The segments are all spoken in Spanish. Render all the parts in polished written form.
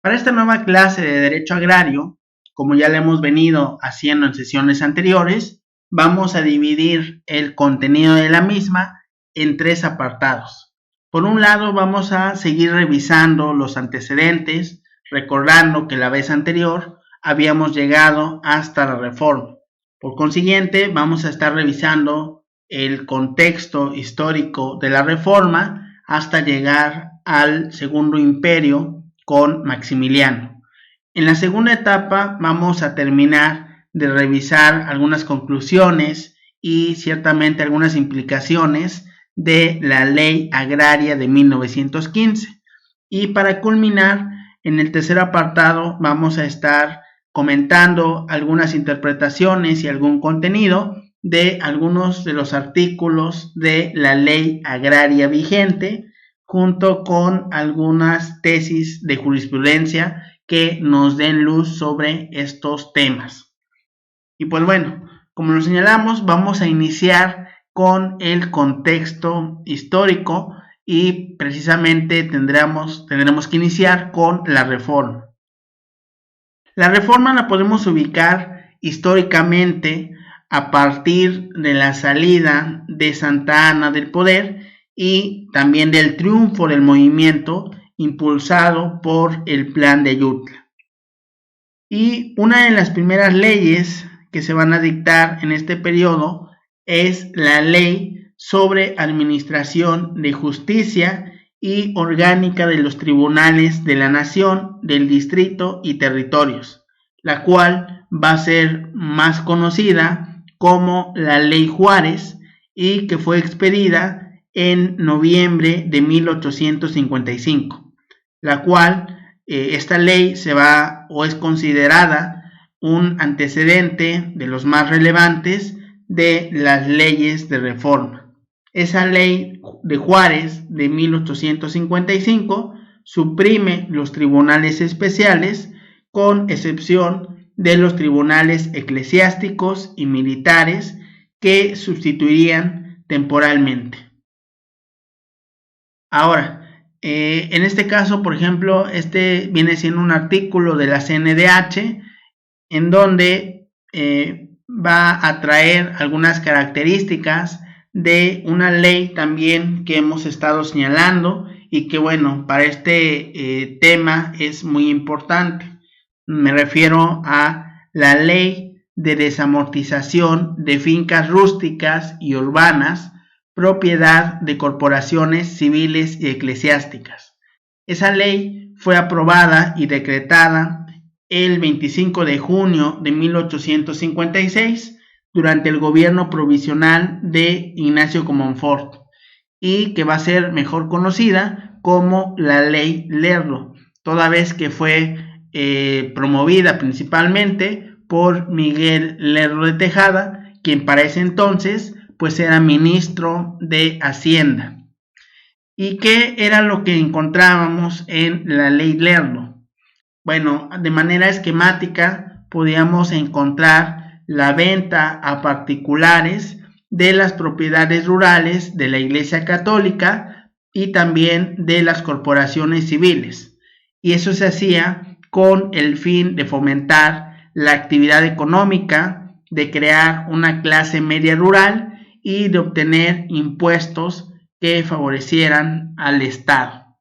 Para esta nueva clase de Derecho Agrario, como ya lo hemos venido haciendo en sesiones anteriores, vamos a dividir el contenido de la misma en tres apartados. Por un lado, vamos a seguir revisando los antecedentes, recordando que la vez anterior habíamos llegado hasta la reforma. Por consiguiente, vamos a estar revisando el contexto histórico de la reforma hasta llegar al Segundo Imperio con Maximiliano. En la segunda etapa vamos a terminar de revisar algunas conclusiones y ciertamente algunas implicaciones de la Ley Agraria de 1915. Y para culminar, en el tercer apartado vamos a estar comentando algunas interpretaciones y algún contenido de algunos de los artículos de la Ley Agraria vigente, junto con algunas tesis de jurisprudencia que nos den luz sobre estos temas. Y pues bueno, como lo señalamos, vamos a iniciar con el contexto histórico y precisamente tendremos que iniciar con la reforma. La reforma la podemos ubicar históricamente a partir de la salida de Santa Anna del poder y también del triunfo del movimiento impulsado por el Plan de Ayutla. Y una de las primeras leyes que se van a dictar en este periodo es la Ley sobre Administración de Justicia y Orgánica de los Tribunales de la Nación, del Distrito y Territorios, la cual va a ser más conocida como la Ley Juárez y que fue expedida en noviembre de 1855, la cual esta ley se va o es considerada un antecedente de los más relevantes de las leyes de reforma. Esa ley de Juárez de 1855 suprime los tribunales especiales, con excepción de los tribunales eclesiásticos y militares que sustituirían temporalmente. Ahora, en este caso, por ejemplo, este viene siendo un artículo de la CNDH en donde va a traer algunas características de una ley también que hemos estado señalando y que, bueno, para este tema es muy importante. Me refiero a la Ley de Desamortización de Fincas Rústicas y Urbanas, propiedad de corporaciones civiles y eclesiásticas. Esa ley fue aprobada y decretada el 25 de junio de 1856 durante el gobierno provisional de Ignacio Comonfort y que va a ser mejor conocida como la Ley Lerdo, toda vez que fue promovida principalmente por Miguel Lerdo de Tejada, quien para ese entonces pues era ministro de Hacienda. ¿Y qué era lo que encontrábamos en la Ley Lerdo? Bueno, de manera esquemática podíamos encontrar la venta a particulares de las propiedades rurales de la Iglesia Católica y también de las corporaciones civiles. Y eso se hacía con el fin de fomentar la actividad económica, de crear una clase media rural y de obtener impuestos que favorecieran al Estado.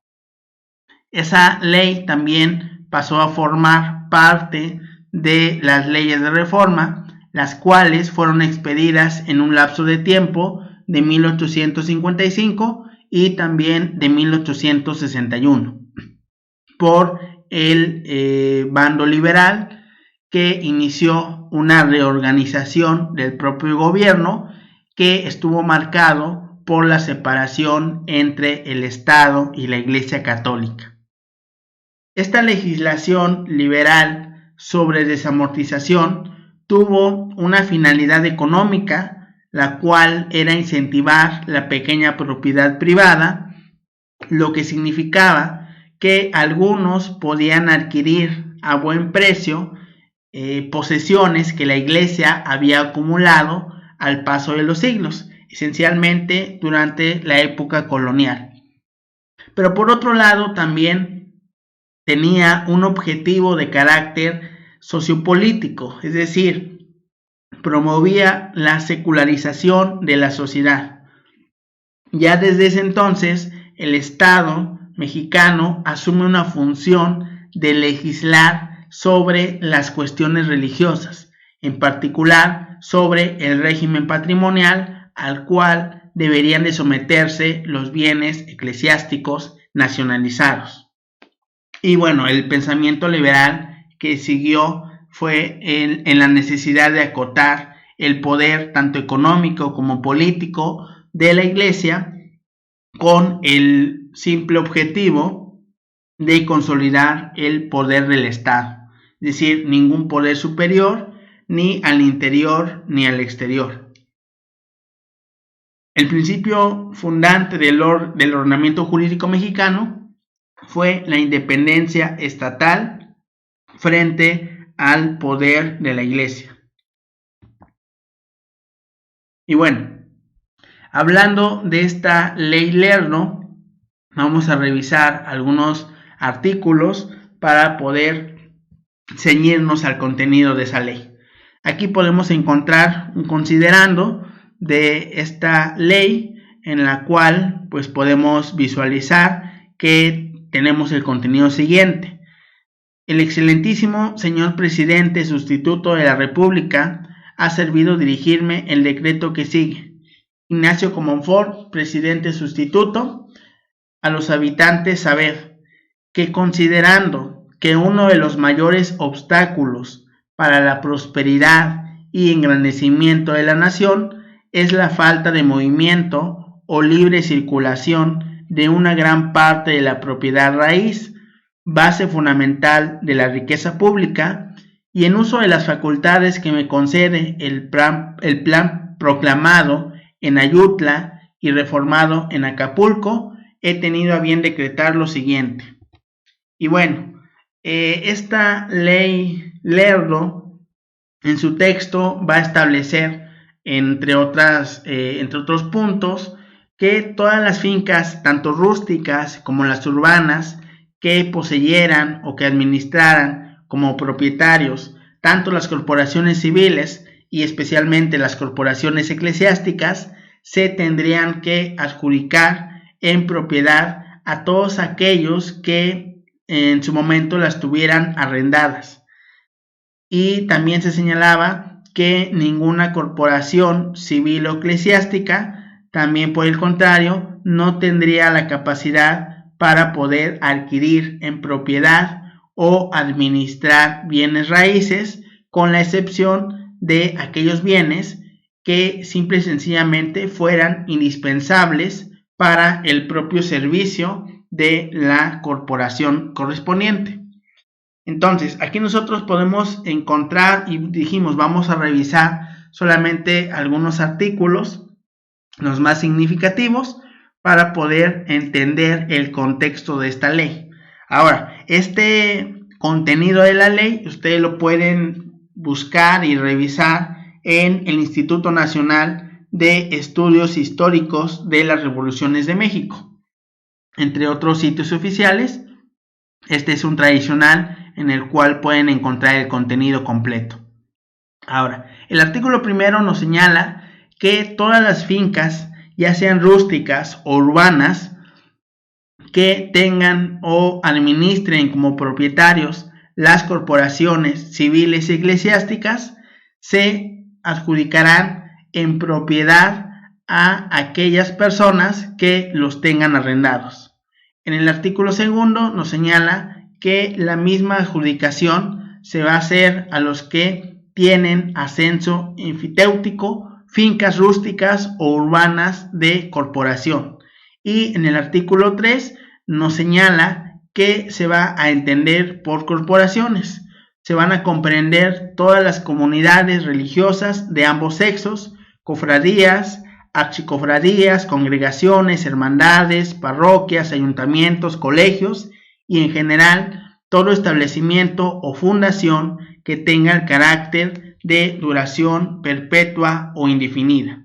Esa ley también pasó a formar parte de las leyes de reforma, las cuales fueron expedidas en un lapso de tiempo de 1855 y también de 1861 por el bando liberal, que inició una reorganización del propio gobierno que estuvo marcado por la separación entre el Estado y la Iglesia Católica. Esta legislación liberal sobre desamortización tuvo una finalidad económica, la cual era incentivar la pequeña propiedad privada, lo que significaba que algunos podían adquirir a buen precio posesiones que la Iglesia había acumulado al paso de los siglos, esencialmente durante la época colonial. Pero por otro lado también tenía un objetivo de carácter sociopolítico, es decir, promovía la secularización de la sociedad. Ya desde ese entonces, el Estado mexicano asume una función de legislar sobre las cuestiones religiosas, en particular sobre el régimen patrimonial al cual deberían de someterse los bienes eclesiásticos nacionalizados. Y bueno, el pensamiento liberal que siguió fue en la necesidad de acotar el poder tanto económico como político de la Iglesia con el simple objetivo de consolidar el poder del Estado, es decir, ningún poder superior ni al interior ni al exterior. El principio fundante del ordenamiento jurídico mexicano fue la independencia estatal frente al poder de la Iglesia. Y bueno, hablando de esta ley Lerdo, vamos a revisar algunos artículos para poder ceñirnos al contenido de esa ley. Aquí podemos encontrar un considerando de esta ley en la cual pues podemos visualizar que tenemos el contenido siguiente. El excelentísimo señor presidente sustituto de la República ha servido dirigirme el decreto que sigue. Ignacio Comonfort, presidente sustituto, a los habitantes saber que considerando que uno de los mayores obstáculos para la prosperidad y engrandecimiento de la nación es la falta de movimiento o libre circulación de una gran parte de la propiedad raíz, base fundamental de la riqueza pública, y en uso de las facultades que me concede el plan proclamado en Ayutla y reformado en Acapulco, he tenido a bien decretar lo siguiente. Y bueno, esta ley Lerdo en su texto va a establecer, entre otros puntos, que todas las fincas, tanto rústicas como las urbanas, que poseyeran o que administraran como propietarios tanto las corporaciones civiles y especialmente las corporaciones eclesiásticas, se tendrían que adjudicar en propiedad a todos aquellos que en su momento las tuvieran arrendadas. Y también se señalaba que ninguna corporación civil o eclesiástica, también por el contrario, no tendría la capacidad para poder adquirir en propiedad o administrar bienes raíces, con la excepción de aquellos bienes que simple y sencillamente fueran indispensables para el propio servicio de la corporación correspondiente. Entonces, aquí nosotros podemos encontrar, y dijimos, vamos a revisar solamente algunos artículos, los más significativos, para poder entender el contexto de esta ley. Ahora, este contenido de la ley, ustedes lo pueden buscar y revisar en el Instituto Nacional de Estudios Históricos de las Revoluciones de México. Entre otros sitios oficiales, este es un tradicional en el cual pueden encontrar el contenido completo. Ahora, el artículo primero nos señala que todas las fincas, ya sean rústicas o urbanas, que tengan o administren como propietarios las corporaciones civiles y eclesiásticas, se adjudicarán en propiedad a aquellas personas que los tengan arrendados. En el artículo segundo nos señala que la misma adjudicación se va a hacer a los que tienen ascenso enfitéutico, fincas rústicas o urbanas de corporación. Y en el artículo 3 nos señala que se va a entender por corporaciones. Se van a comprender todas las comunidades religiosas de ambos sexos, cofradías, archicofradías, congregaciones, hermandades, parroquias, ayuntamientos, colegios y en general todo establecimiento o fundación que tenga el carácter de duración perpetua o indefinida.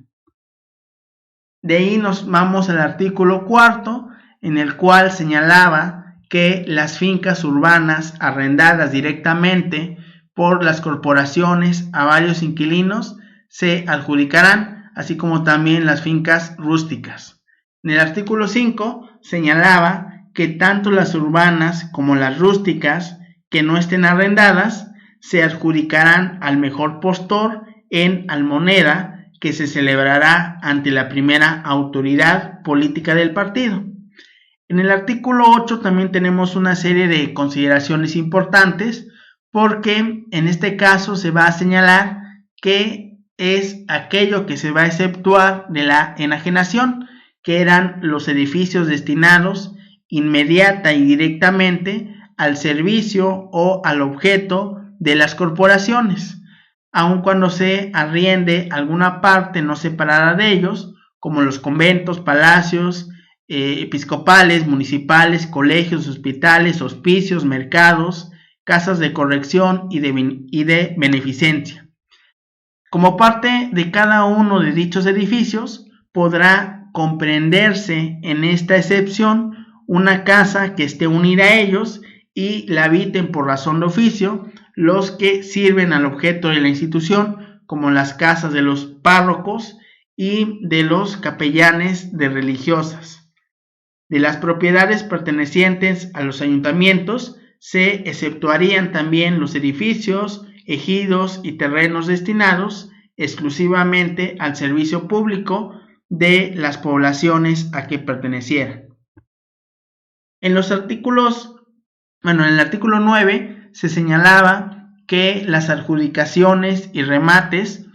De ahí nos vamos al artículo cuarto, en el cual señalaba que las fincas urbanas arrendadas directamente por las corporaciones a varios inquilinos se adjudicarán, así como también las fincas rústicas. En el artículo 5 señalaba que tanto las urbanas como las rústicas que no estén arrendadas se adjudicarán al mejor postor en almoneda que se celebrará ante la primera autoridad política del partido. En el artículo 8 también tenemos una serie de consideraciones importantes, porque en este caso se va a señalar que es aquello que se va a exceptuar de la enajenación, que eran los edificios destinados inmediata y directamente al servicio o al objeto de las corporaciones, aun cuando se arriende alguna parte no separada de ellos, como los conventos, palacios episcopales, municipales, colegios, hospitales, hospicios, mercados, casas de corrección y de beneficencia. Como parte de cada uno de dichos edificios, podrá comprenderse en esta excepción una casa que esté unida a ellos y la habiten por razón de oficio los que sirven al objeto de la institución, como las casas de los párrocos y de los capellanes de religiosas. De las propiedades pertenecientes a los ayuntamientos se exceptuarían también los edificios, ejidos y terrenos destinados exclusivamente al servicio público de las poblaciones a que pertenecieran. En el artículo 9 se señalaba que las adjudicaciones y remates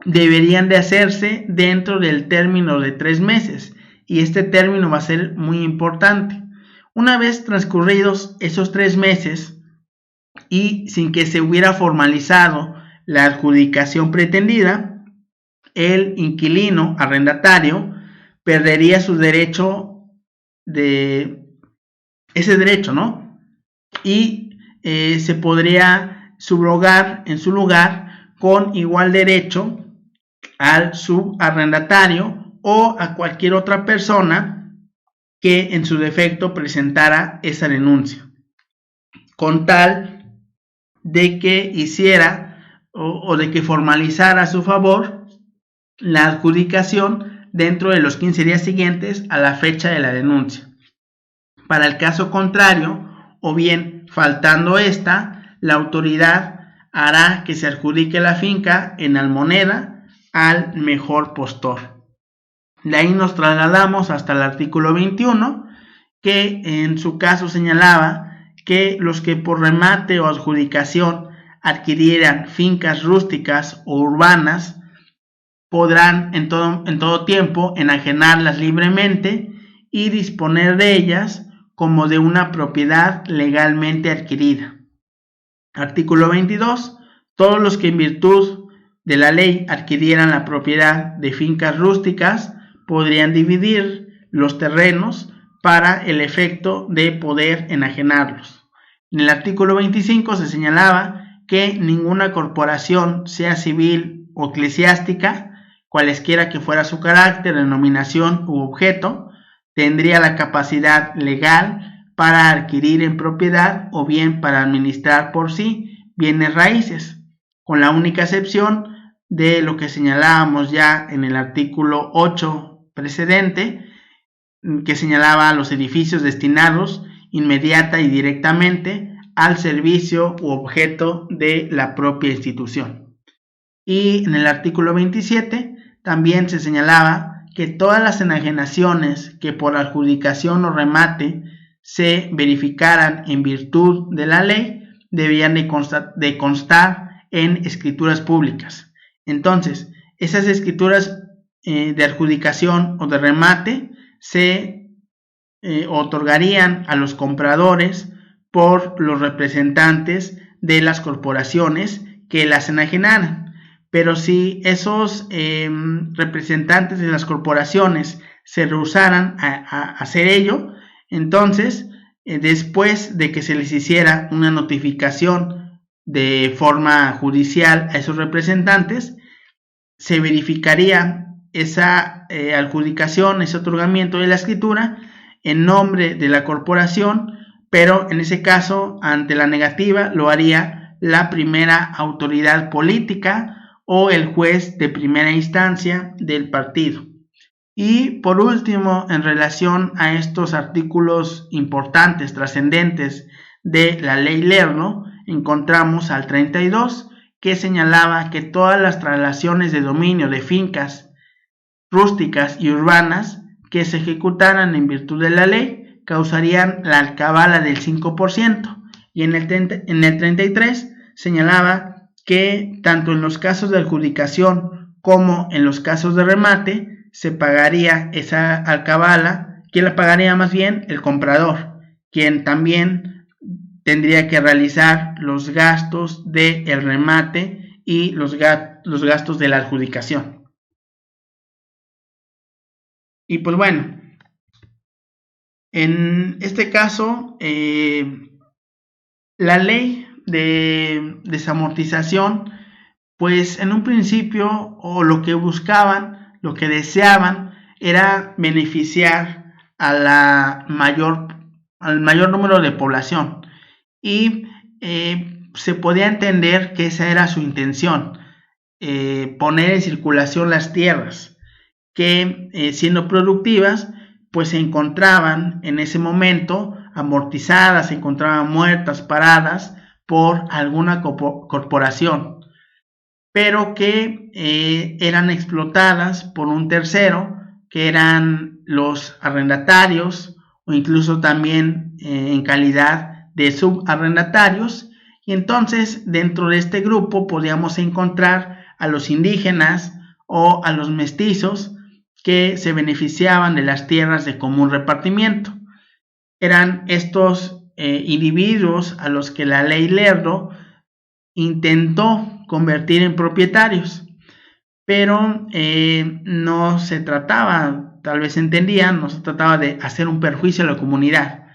deberían de hacerse dentro del término de 3 meses, y este término va a ser muy importante. Una vez transcurridos esos 3 meses y sin que se hubiera formalizado la adjudicación pretendida, el inquilino arrendatario perdería su derecho y se podría subrogar en su lugar con igual derecho al subarrendatario o a cualquier otra persona que en su defecto presentara esa denuncia, con tal de que hiciera o de que formalizara a su favor la adjudicación dentro de los 15 días siguientes a la fecha de la denuncia. Para el caso contrario, o bien faltando esta, la autoridad hará que se adjudique la finca en almoneda al mejor postor. De ahí nos trasladamos hasta el artículo 21, que en su caso señalaba que los que por remate o adjudicación adquirieran fincas rústicas o urbanas podrán en todo tiempo enajenarlas libremente y disponer de ellas como de una propiedad legalmente adquirida. Artículo 22. Todos los que en virtud de la ley adquirieran la propiedad de fincas rústicas podrían dividir los terrenos para el efecto de poder enajenarlos. En el artículo 25 se señalaba que ninguna corporación, sea civil o eclesiástica, cualesquiera que fuera su carácter, denominación u objeto, tendría la capacidad legal para adquirir en propiedad o bien para administrar por sí bienes raíces, con la única excepción de lo que señalábamos ya en el artículo 8 precedente, que señalaba los edificios destinados inmediata y directamente al servicio u objeto de la propia institución. Y en el artículo 27 también se señalaba que todas las enajenaciones que por adjudicación o remate se verificaran en virtud de la ley debían de constar en escrituras públicas. Entonces, esas escrituras de adjudicación o de remate se otorgarían a los compradores por los representantes de las corporaciones que las enajenaran. Pero si esos representantes de las corporaciones se rehusaran a hacer ello, entonces después de que se les hiciera una notificación de forma judicial a esos representantes, se verificaría esa adjudicación, ese otorgamiento de la escritura en nombre de la corporación pero en ese caso, ante la negativa, lo haría la primera autoridad política o el juez de primera instancia del partido. Y por último, en relación a estos artículos importantes, trascendentes de la ley Lerdo, encontramos al 32, que señalaba que todas las traslaciones de dominio de fincas rústicas y urbanas que se ejecutaran en virtud de la ley causarían la alcabala del 5%, y en el 33 señalaba que tanto en los casos de adjudicación como en los casos de remate se pagaría esa alcabala. ¿Quién la pagaría? Más bien el comprador, quien también tendría que realizar los gastos del remate y los gastos de la adjudicación. Y pues bueno, en este caso, la ley de desamortización, pues en un principio, o lo que buscaban, lo que deseaban, era beneficiar al mayor número de población. Y se podía entender que esa era su intención, poner en circulación las tierras que, siendo productivas, pues se encontraban en ese momento amortizadas, se encontraban muertas, paradas por alguna corporación, pero que eran explotadas por un tercero, que eran los arrendatarios, o incluso también en calidad de subarrendatarios. Y entonces dentro de este grupo podíamos encontrar a los indígenas o a los mestizos, que se beneficiaban de las tierras de común repartimiento. Eran estos individuos a los que la ley Lerdo intentó convertir en propietarios, pero no se trataba, tal vez entendían, no se trataba de hacer un perjuicio a la comunidad,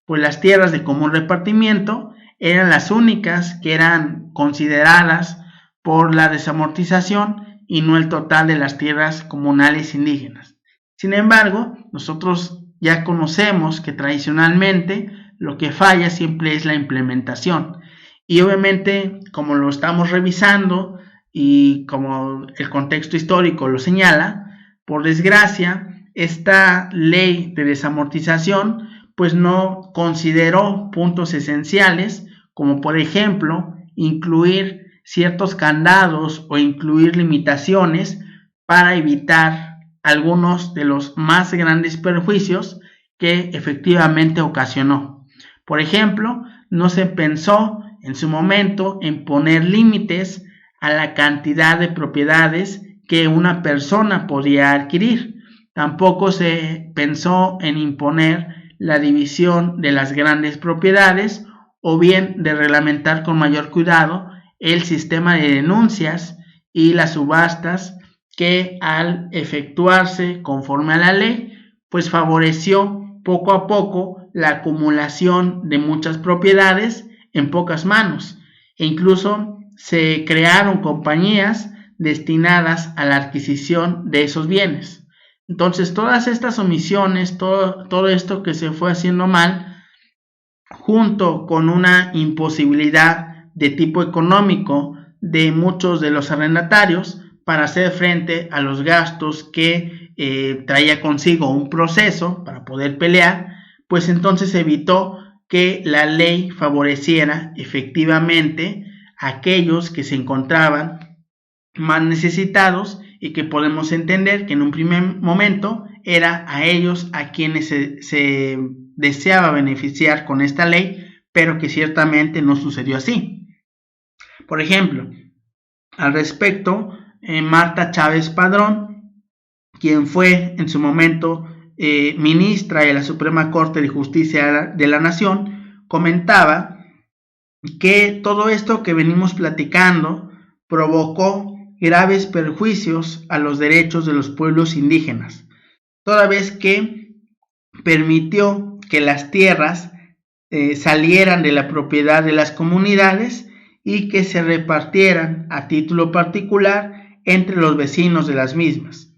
pues las tierras de común repartimiento eran las únicas que eran consideradas por la desamortización y no el total de las tierras comunales indígenas. Sin embargo, nosotros ya conocemos que tradicionalmente lo que falla siempre es la implementación. Y obviamente, como lo estamos revisando y como el contexto histórico lo señala, por desgracia, esta ley de desamortización pues no consideró puntos esenciales, como por ejemplo incluir ciertos candados o incluir limitaciones para evitar algunos de los más grandes perjuicios que efectivamente ocasionó. Por ejemplo, no se pensó en su momento en poner límites a la cantidad de propiedades que una persona podía adquirir. Tampoco se pensó en imponer la división de las grandes propiedades, o bien de reglamentar con mayor cuidado el sistema de denuncias y las subastas, que al efectuarse conforme a la ley, pues favoreció poco a poco la acumulación de muchas propiedades en pocas manos, e incluso se crearon compañías destinadas a la adquisición de esos bienes. Entonces, todas estas omisiones, todo esto que se fue haciendo mal, junto con una imposibilidad de tipo económico de muchos de los arrendatarios para hacer frente a los gastos que traía consigo un proceso para poder pelear, pues entonces evitó que la ley favoreciera efectivamente a aquellos que se encontraban más necesitados, y que podemos entender que en un primer momento era a ellos a quienes se deseaba beneficiar con esta ley, pero que ciertamente no sucedió así. Por ejemplo, al respecto, Marta Chávez Padrón, quien fue en su momento ministra de la Suprema Corte de Justicia de la Nación, comentaba que todo esto que venimos platicando provocó graves perjuicios a los derechos de los pueblos indígenas, toda vez que permitió que las tierras salieran de la propiedad de las comunidades y que se repartieran a título particular entre los vecinos de las mismas.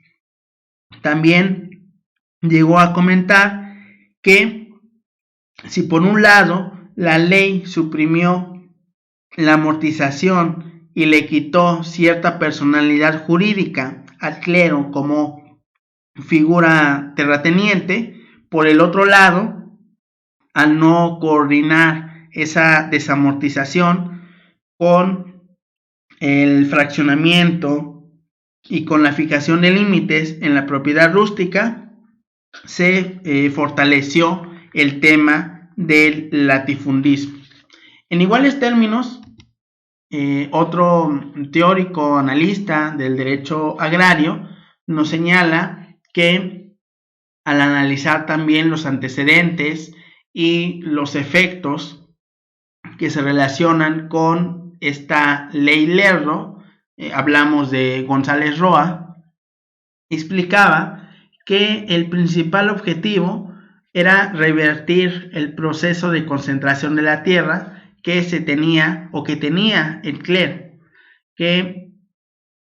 También llegó a comentar que si por un lado la ley suprimió la amortización y le quitó cierta personalidad jurídica al clero como figura terrateniente, por el otro lado, al no coordinar esa desamortización con el fraccionamiento y con la fijación de límites en la propiedad rústica, se fortaleció el tema del latifundismo. En iguales términos, otro teórico analista del derecho agrario nos señala que al analizar también los antecedentes y los efectos que se relacionan con esta ley Lerdo, hablamos de González Roa, explicaba que el principal objetivo era revertir el proceso de concentración de la tierra que se tenía o que tenía el clero, que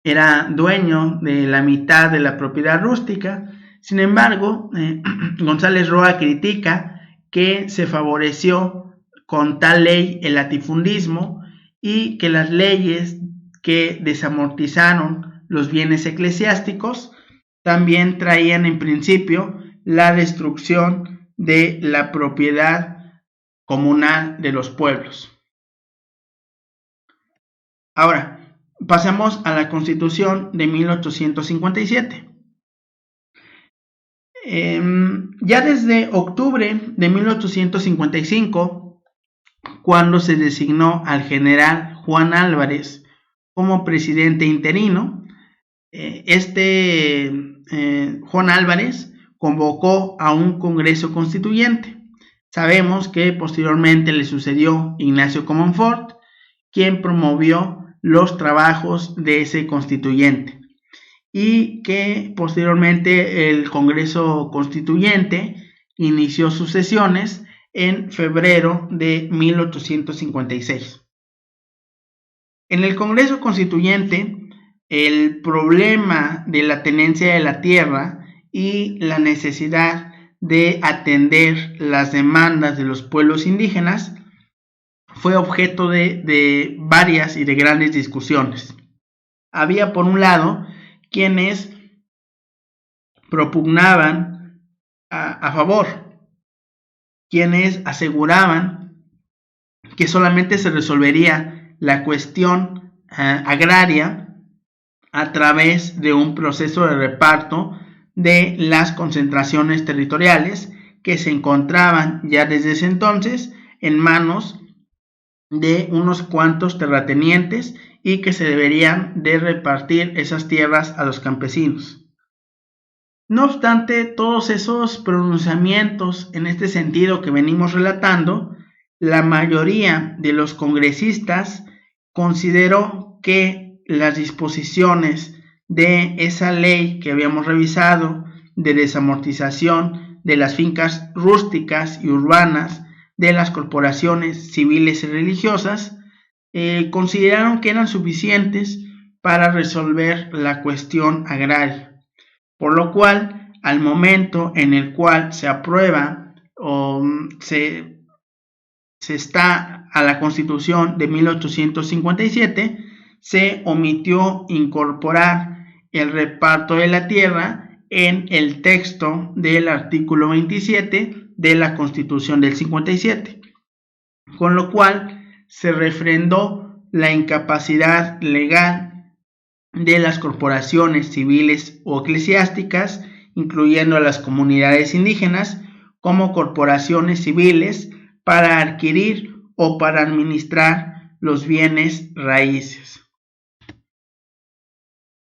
era dueño de la mitad de la propiedad rústica. Sin embargo, González Roa critica que se favoreció con tal ley el latifundismo y que las leyes que desamortizaron los bienes eclesiásticos también traían en principio la destrucción de la propiedad comunal de los pueblos. Ahora, pasamos a la Constitución de 1857. Ya desde octubre de 1855, cuando se designó al general Juan Álvarez como presidente interino, Juan Álvarez convocó a un Congreso Constituyente. Sabemos que posteriormente le sucedió Ignacio Comonfort, quien promovió los trabajos de ese constituyente, y que posteriormente el Congreso Constituyente inició sus sesiones en febrero de 1856. En el Congreso Constituyente, el problema de la tenencia de la tierra y la necesidad de atender las demandas de los pueblos indígenas fue objeto de varias y de grandes discusiones. Había, por un lado, quienes propugnaban a favor, quienes aseguraban que solamente se resolvería la cuestión agraria a través de un proceso de reparto de las concentraciones territoriales que se encontraban ya desde ese entonces en manos de unos cuantos terratenientes y que se deberían de repartir esas tierras a los campesinos. No obstante, todos esos pronunciamientos en este sentido que venimos relatando, la mayoría de los congresistas consideró que las disposiciones de esa ley que habíamos revisado de desamortización de las fincas rústicas y urbanas de las corporaciones civiles y religiosas, consideraron que eran suficientes para resolver la cuestión agraria, por lo cual al momento en el cual se aprueba o se está a la Constitución de 1857, se omitió incorporar el reparto de la tierra en el texto del artículo 27 de la Constitución del 57, con lo cual se refrendó la incapacidad legal de las corporaciones civiles o eclesiásticas, incluyendo a las comunidades indígenas, como corporaciones civiles para adquirir o para administrar los bienes raíces.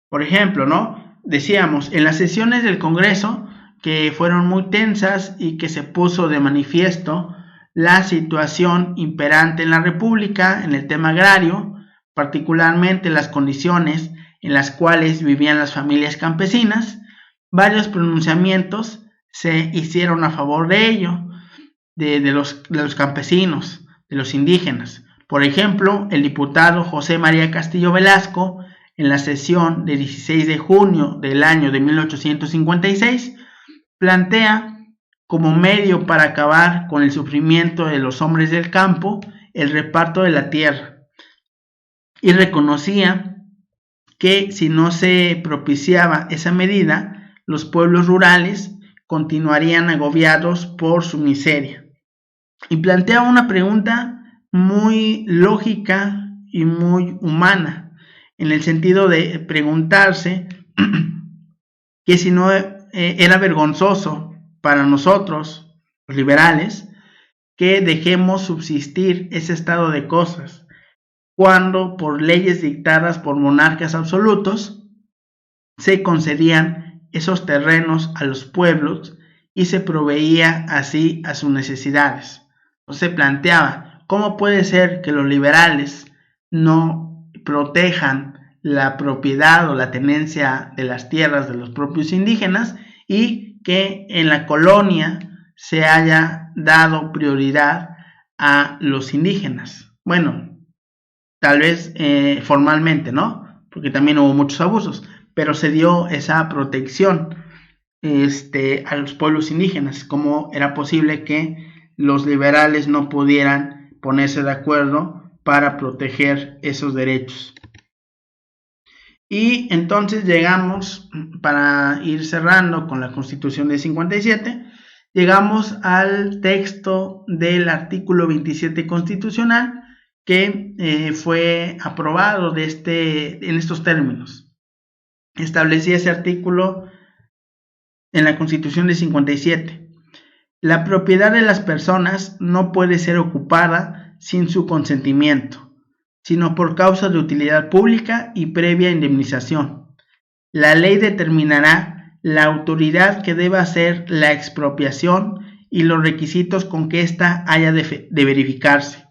Por ejemplo, ¿no? Decíamos, en las sesiones del Congreso, que fueron muy tensas y que se puso de manifiesto la situación imperante en la República en el tema agrario, particularmente las condiciones en las cuales vivían las familias campesinas, varios pronunciamientos se hicieron a favor de ello, de los campesinos, de los indígenas. Por ejemplo, el diputado José María Castillo Velasco, en la sesión de 16 de junio del año de 1856, plantea como medio para acabar con el sufrimiento de los hombres del campo, el reparto de la tierra, y reconocía que si no se propiciaba esa medida, los pueblos rurales continuarían agobiados por su miseria. Y planteaba una pregunta muy lógica y muy humana, en el sentido de preguntarse que si no era vergonzoso para nosotros, los liberales, que dejemos subsistir ese estado de cosas, cuando por leyes dictadas por monarcas absolutos se concedían esos terrenos a los pueblos y se proveía así a sus necesidades. Se planteaba, ¿cómo puede ser que los liberales no protejan la propiedad o la tenencia de las tierras de los propios indígenas y que en la colonia se haya dado prioridad a los indígenas? Bueno, tal vez formalmente, ¿no? Porque también hubo muchos abusos, pero se dio esa protección a los pueblos indígenas. ¿Cómo era posible que los liberales no pudieran ponerse de acuerdo para proteger esos derechos? Y entonces llegamos, para ir cerrando con la Constitución de 57, llegamos al texto del artículo 27 constitucional, que fue aprobado en estos términos. Establecía ese artículo en la Constitución de 57. La propiedad de las personas no puede ser ocupada sin su consentimiento, sino por causa de utilidad pública y previa indemnización. La ley determinará la autoridad que deba hacer la expropiación y los requisitos con que ésta haya de verificarse.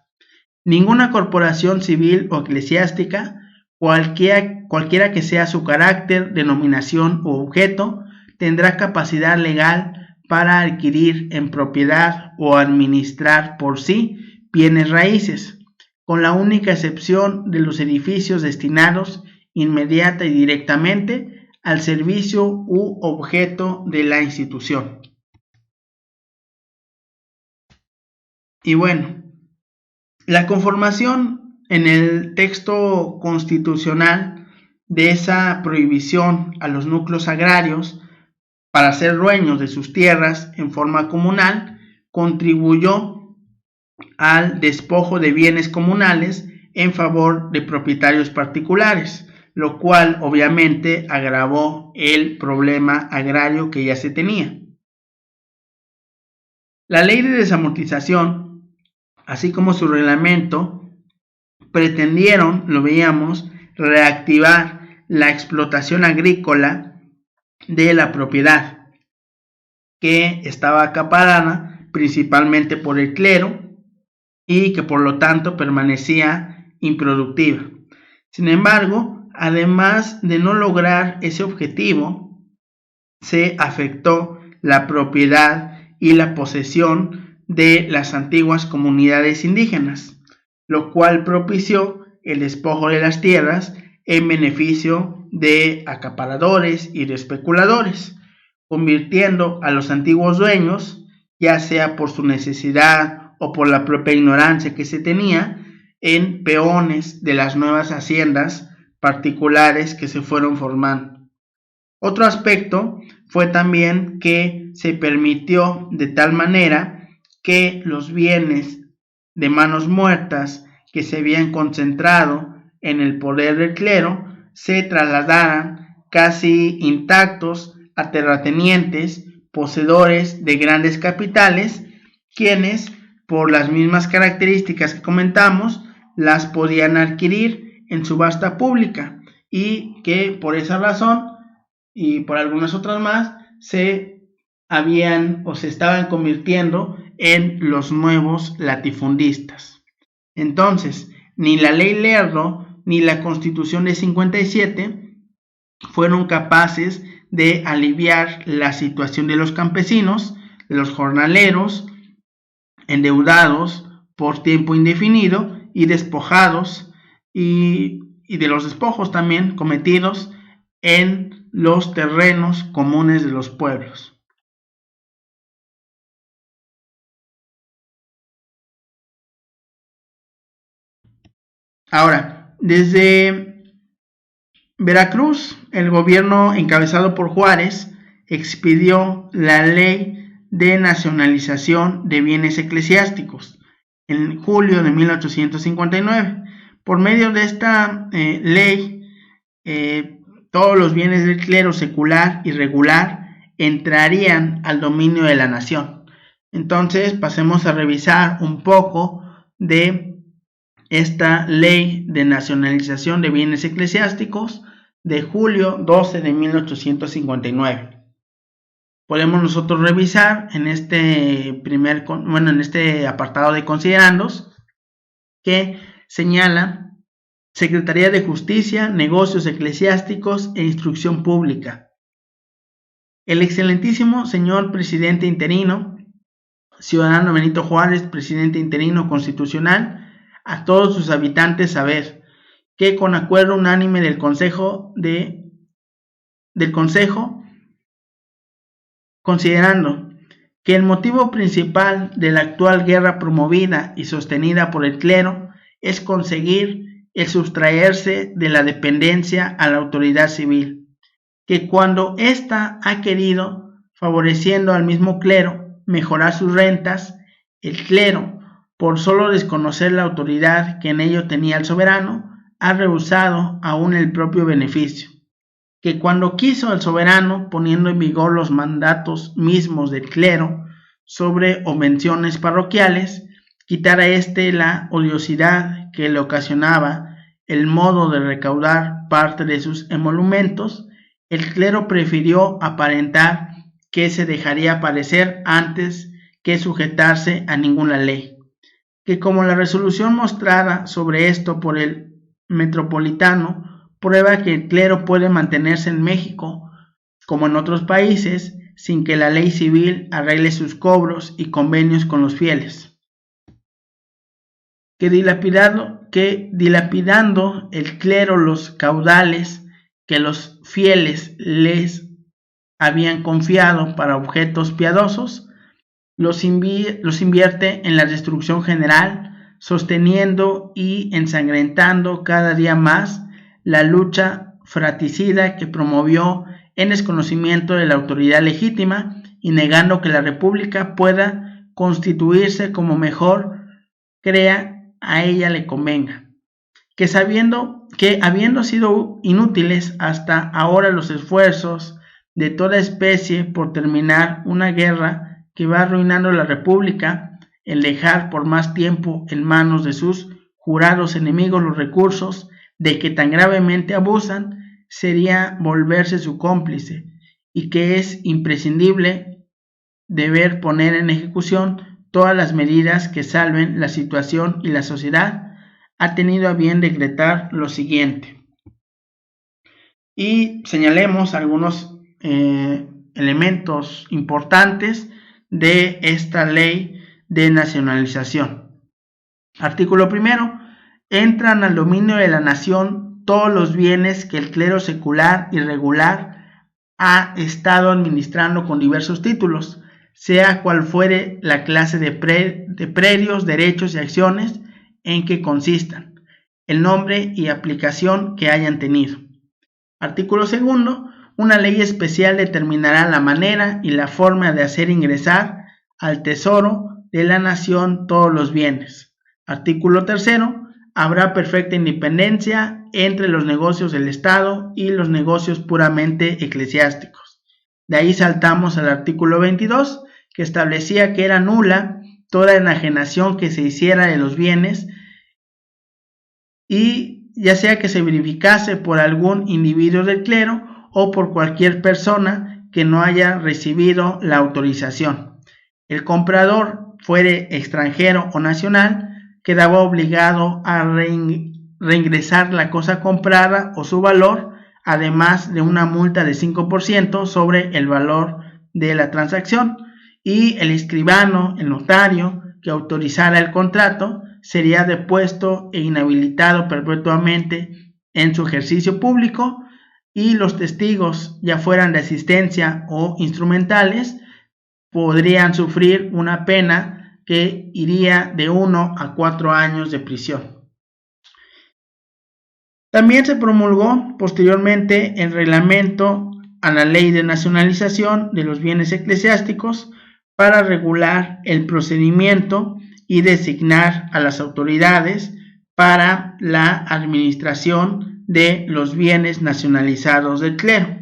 Ninguna corporación civil o eclesiástica, cualquiera que sea su carácter, denominación u objeto, tendrá capacidad legal para adquirir en propiedad o administrar por sí bienes raíces, con la única excepción de los edificios destinados inmediata y directamente al servicio u objeto de la institución. Y bueno, la conformación en el texto constitucional de esa prohibición a los núcleos agrarios para ser dueños de sus tierras en forma comunal contribuyó al despojo de bienes comunales en favor de propietarios particulares, lo cual obviamente agravó el problema agrario que ya se tenía. La ley de desamortización, así como su reglamento, pretendieron, lo veíamos, reactivar la explotación agrícola de la propiedad, que estaba acaparada principalmente por el clero y que por lo tanto permanecía improductiva. Sin embargo, además de no lograr ese objetivo, se afectó la propiedad y la posesión de las antiguas comunidades indígenas, lo cual propició el despojo de las tierras en beneficio de acaparadores y de especuladores, convirtiendo a los antiguos dueños, ya sea por su necesidad o por la propia ignorancia que se tenía, en peones de las nuevas haciendas particulares que se fueron formando. Otro aspecto fue también que se permitió de tal manera que los bienes de manos muertas que se habían concentrado en el poder del clero se trasladaran casi intactos a terratenientes, poseedores de grandes capitales, quienes, por las mismas características que comentamos, las podían adquirir en subasta pública y que por esa razón y por algunas otras más se habían o se estaban convirtiendo en los nuevos latifundistas. Entonces, ni la ley Lerdo ni la Constitución de 57 fueron capaces de aliviar la situación de los campesinos, de los jornaleros, endeudados por tiempo indefinido y despojados, y de los despojos también cometidos en los terrenos comunes de los pueblos. Ahora, desde Veracruz, el gobierno encabezado por Juárez expidió la Ley de Nacionalización de Bienes Eclesiásticos en julio de 1859. Por medio de esta ley, todos los bienes del clero secular y regular entrarían al dominio de la nación. Entonces, pasemos a revisar un poco de esta ley de nacionalización de bienes eclesiásticos de julio 12 de 1859. Podemos nosotros revisar en este en este apartado de considerandos que señala Secretaría de Justicia, Negocios Eclesiásticos e Instrucción Pública. El excelentísimo señor presidente interino, ciudadano Benito Juárez, presidente interino constitucional, a todos sus habitantes saber que con acuerdo unánime del Consejo, considerando que el motivo principal de la actual guerra promovida y sostenida por el clero es conseguir el sustraerse de la dependencia a la autoridad civil, que cuando ésta ha querido, favoreciendo al mismo clero, mejorar sus rentas, el clero, por solo desconocer la autoridad que en ello tenía el soberano, ha rehusado aún el propio beneficio, que cuando quiso el soberano, poniendo en vigor los mandatos mismos del clero sobre obvenciones parroquiales, quitara la odiosidad que le ocasionaba el modo de recaudar parte de sus emolumentos, el clero prefirió aparentar que se dejaría padecer antes que sujetarse a ninguna ley, que como la resolución mostrada sobre esto por el metropolitano prueba que el clero puede mantenerse en México, como en otros países, sin que la ley civil arregle sus cobros y convenios con los fieles, que dilapidando el clero los caudales que los fieles les habían confiado para objetos piadosos, los invierte en la destrucción general, sosteniendo y ensangrentando cada día más la lucha fratricida que promovió en desconocimiento de la autoridad legítima y negando que la república pueda constituirse como mejor crea a ella le convenga, que habiendo sido inútiles hasta ahora los esfuerzos de toda especie por terminar una guerra que va arruinando la república, el dejar por más tiempo en manos de sus jurados enemigos los recursos de que tan gravemente abusan, sería volverse su cómplice, y que es imprescindible deber poner en ejecución todas las medidas que salven la situación, y la sociedad ha tenido a bien decretar lo siguiente. Y señalemos algunos elementos importantes de esta ley de nacionalización. Artículo primero. Entran al dominio de la nación todos los bienes que el clero secular y regular ha estado administrando con diversos títulos, sea cual fuere la clase de predios, derechos y acciones en que consistan, el nombre y aplicación que hayan tenido. Artículo segundo. Una ley especial determinará la manera y la forma de hacer ingresar al tesoro de la nación todos los bienes. Artículo tercero. Habrá perfecta independencia entre los negocios del Estado y los negocios puramente eclesiásticos. De ahí saltamos al artículo 22, que establecía que era nula toda enajenación que se hiciera de los bienes, y ya sea que se verificase por algún individuo del clero o por cualquier persona que no haya recibido la autorización. El comprador, fuere extranjero o nacional, quedaba obligado a reingresar la cosa comprada o su valor, además de una multa de 5% sobre el valor de la transacción, y el escribano, el notario, que autorizara el contrato, sería depuesto e inhabilitado perpetuamente en su ejercicio público, y los testigos, ya fueran de asistencia o instrumentales, podrían sufrir una pena que iría de 1 a 4 años de prisión. También se promulgó posteriormente el reglamento a la ley de nacionalización de los bienes eclesiásticos para regular el procedimiento y designar a las autoridades para la administración de los bienes nacionalizados del clero.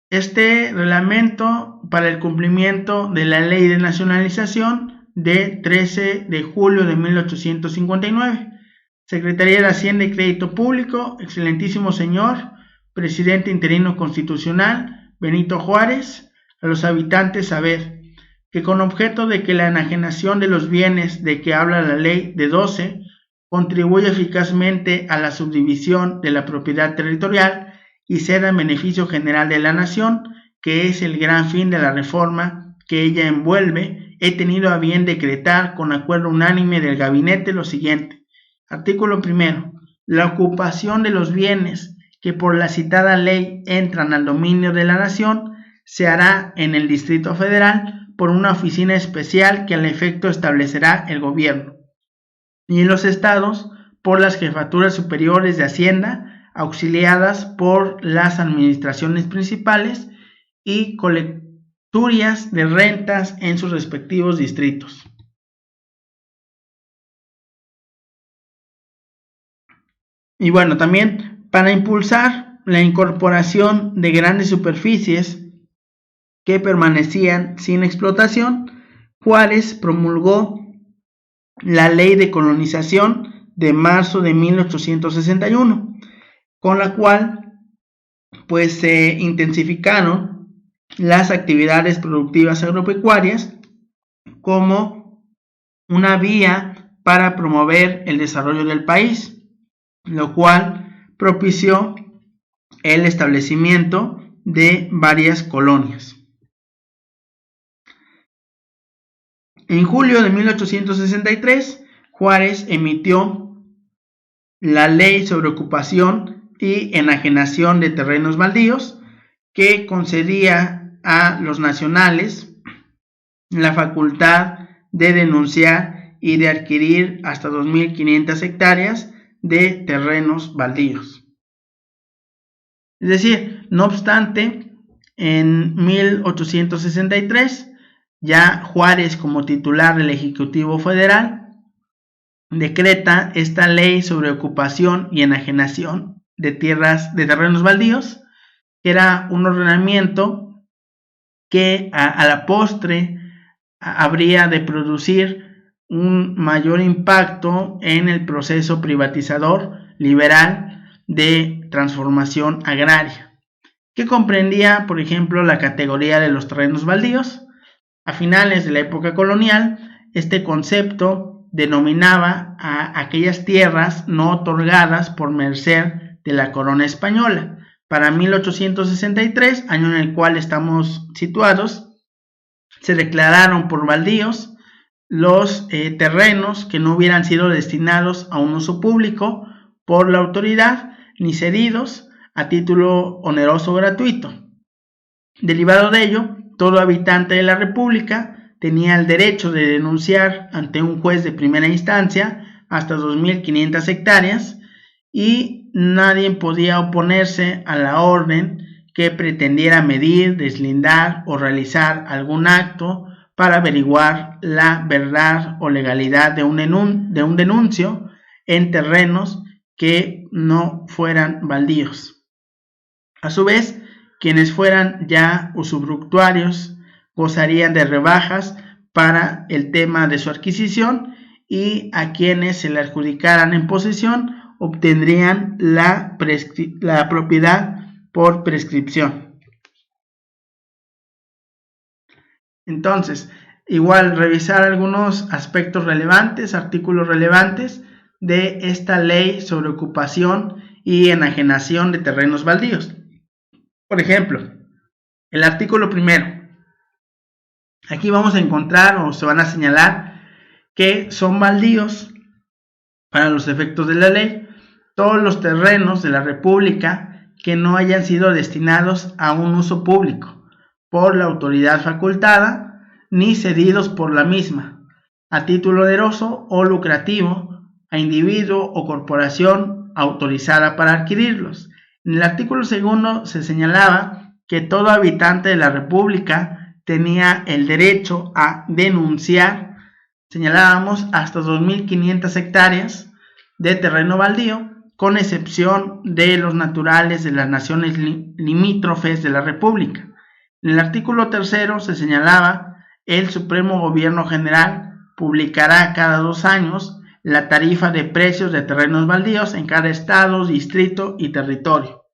Este reglamento para el cumplimiento de la ley de nacionalización de 13 de julio de 1859. Secretaría de Hacienda y Crédito Público, excelentísimo señor, presidente interino constitucional, Benito Juárez, a los habitantes saber que con objeto de que la enajenación de los bienes de que habla la ley de 12 contribuya eficazmente a la subdivisión de la propiedad territorial y sea en beneficio general de la nación, que es el gran fin de la reforma que ella envuelve, he tenido a bien decretar con acuerdo unánime del gabinete lo siguiente. Artículo primero. La ocupación de los bienes que por la citada ley entran al dominio de la nación se hará en el Distrito Federal por una oficina especial que al efecto establecerá el gobierno, y en los estados por las jefaturas superiores de Hacienda, auxiliadas por las administraciones principales y colecturías de rentas en sus respectivos distritos. Y bueno, también para impulsar la incorporación de grandes superficies que permanecían sin explotación, Juárez promulgó la Ley de Colonización de marzo de 1861, con la cual pues se intensificaron las actividades productivas agropecuarias como una vía para promover el desarrollo del país, lo cual propició el establecimiento de varias colonias. En julio de 1863, Juárez emitió la Ley sobre Ocupación y Enajenación de Terrenos Baldíos, que concedía a los nacionales la facultad de denunciar y de adquirir hasta 2.500 hectáreas de terrenos baldíos. Es decir, no obstante, en 1863, ya Juárez, como titular del Ejecutivo Federal, decreta esta ley sobre ocupación y enajenación de terrenos baldíos, que era un ordenamiento que a la postre habría de producir un mayor impacto en el proceso privatizador liberal de transformación agraria, que comprendía, por ejemplo, la categoría de los terrenos baldíos. A finales de la época colonial, este concepto denominaba a aquellas tierras no otorgadas por merced de la corona española. Para 1863, año en el cual estamos situados, se declararon por baldíos los terrenos que no hubieran sido destinados a un uso público por la autoridad ni cedidos a título oneroso o gratuito. Derivado de ello, todo habitante de la República tenía el derecho de denunciar ante un juez de primera instancia hasta 2.500 hectáreas y nadie podía oponerse a la orden que pretendiera medir, deslindar o realizar algún acto para averiguar la verdad o legalidad de un denuncio en terrenos que no fueran baldíos. A su vez, quienes fueran ya usufructuarios gozarían de rebajas para el tema de su adquisición, y a quienes se le adjudicaran en posesión obtendrían la propiedad por prescripción. Entonces, igual revisar algunos aspectos relevantes, artículos relevantes de esta ley sobre ocupación y enajenación de terrenos baldíos. Por ejemplo, el artículo primero. Aquí vamos a encontrar o se van a señalar que son baldíos para los efectos de la ley todos los terrenos de la República que no hayan sido destinados a un uso público por la autoridad facultada ni cedidos por la misma a título oneroso o lucrativo a individuo o corporación autorizada para adquirirlos. En el artículo 2 se señalaba que todo habitante de la República tenía el derecho a denunciar, señalábamos, hasta 2.500 hectáreas de terreno baldío, con excepción de los naturales de las naciones limítrofes de la República. En el artículo 3 se señalaba: el Supremo Gobierno General publicará cada 2 años la tarifa de precios de terrenos baldíos en cada estado, distrito y territorio.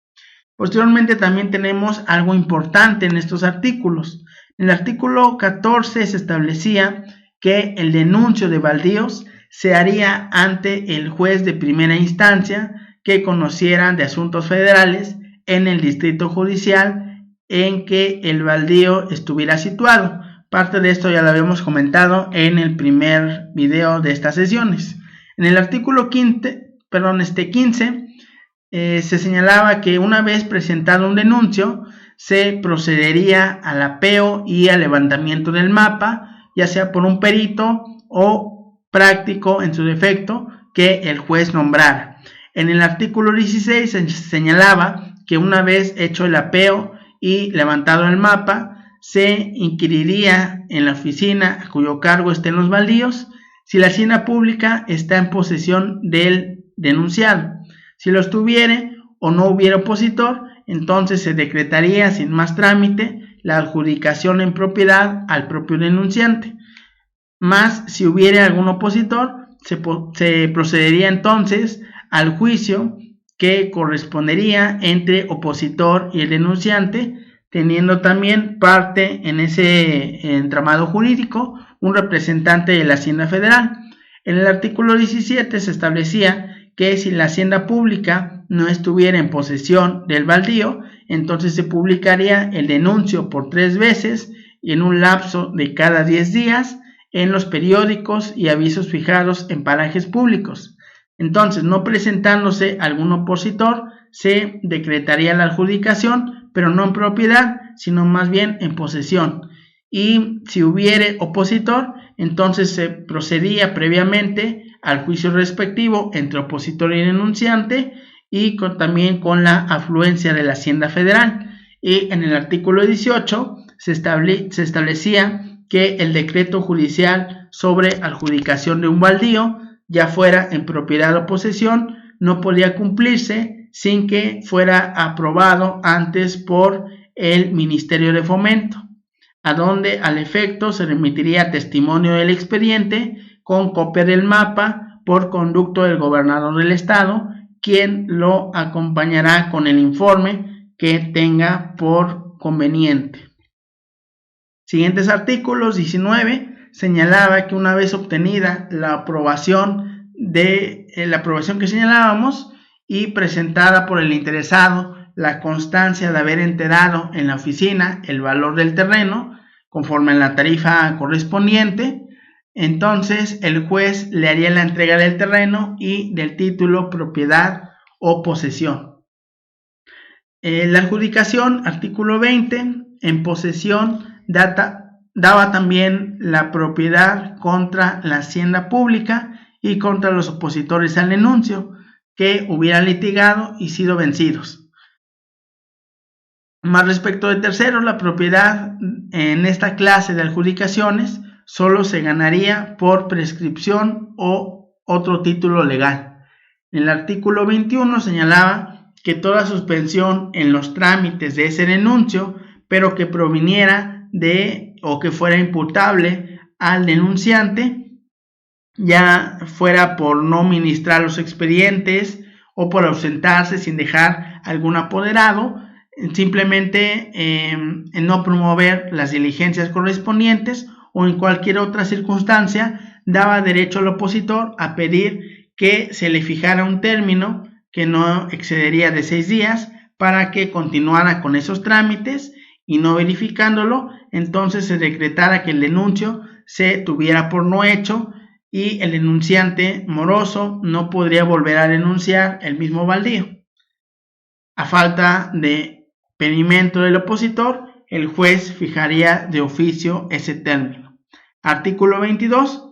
Posteriormente también tenemos algo importante en estos artículos. En el artículo 14 se establecía que el denuncio de baldíos se haría ante el juez de primera instancia que conociera de asuntos federales en el distrito judicial en que el baldío estuviera situado. Parte de esto ya lo habíamos comentado en el primer video de estas sesiones. En el artículo 15 se señalaba que una vez presentado un denuncio, se procedería al apeo y al levantamiento del mapa, ya sea por un perito o práctico en su defecto que el juez nombrara. En el artículo 16 se señalaba que una vez hecho el apeo y levantado el mapa, se inquiriría en la oficina a cuyo cargo estén los baldíos si la hacienda pública está en posesión del denunciado. Si lo estuviere o no hubiera opositor, entonces se decretaría sin más trámite la adjudicación en propiedad al propio denunciante. Más si hubiera algún opositor, se procedería entonces al juicio que correspondería entre opositor y el denunciante, teniendo también parte en ese entramado jurídico un representante de la Hacienda Federal. En el artículo 17 se establecía que si la hacienda pública no estuviera en posesión del baldío, entonces se publicaría el denuncio por 3 veces y en un lapso de cada 10 días en los periódicos y avisos fijados en parajes públicos. Entonces, no presentándose algún opositor, se decretaría la adjudicación, pero no en propiedad, sino más bien en posesión. Y si hubiere opositor, entonces se procedía previamente al juicio respectivo entre opositor y denunciante y también con la afluencia de la Hacienda Federal. Y en el artículo 18 se establecía que el decreto judicial sobre adjudicación de un baldío, ya fuera en propiedad o posesión, no podía cumplirse sin que fuera aprobado antes por el Ministerio de Fomento, a donde al efecto se remitiría testimonio del expediente con copia del mapa por conducto del gobernador del estado, quien lo acompañará con el informe que tenga por conveniente. Siguientes artículos. 19 señalaba que una vez obtenida la aprobación que señalábamos y presentada por el interesado la constancia de haber enterado en la oficina el valor del terreno conforme a la tarifa correspondiente, entonces el juez le haría la entrega del terreno y del título, propiedad o posesión. La adjudicación, artículo 20, en posesión daba también la propiedad contra la hacienda pública y contra los opositores al denuncio que hubieran litigado y sido vencidos. Más respecto de terceros, la propiedad en esta clase de adjudicaciones solo se ganaría por prescripción o otro título legal. En el artículo 21 señalaba que toda suspensión en los trámites de ese denuncio, pero que proviniera de o que fuera imputable al denunciante, ya fuera por no ministrar los expedientes o por ausentarse sin dejar algún apoderado, simplemente en no promover las diligencias correspondientes o en cualquier otra circunstancia, daba derecho al opositor a pedir que se le fijara un término que no excedería de 6 días para que continuara con esos trámites, y no verificándolo, entonces se decretara que el denuncio se tuviera por no hecho y el denunciante moroso no podría volver a denunciar el mismo baldío. A falta de pedimento del opositor, el juez fijaría de oficio ese término. Artículo 22.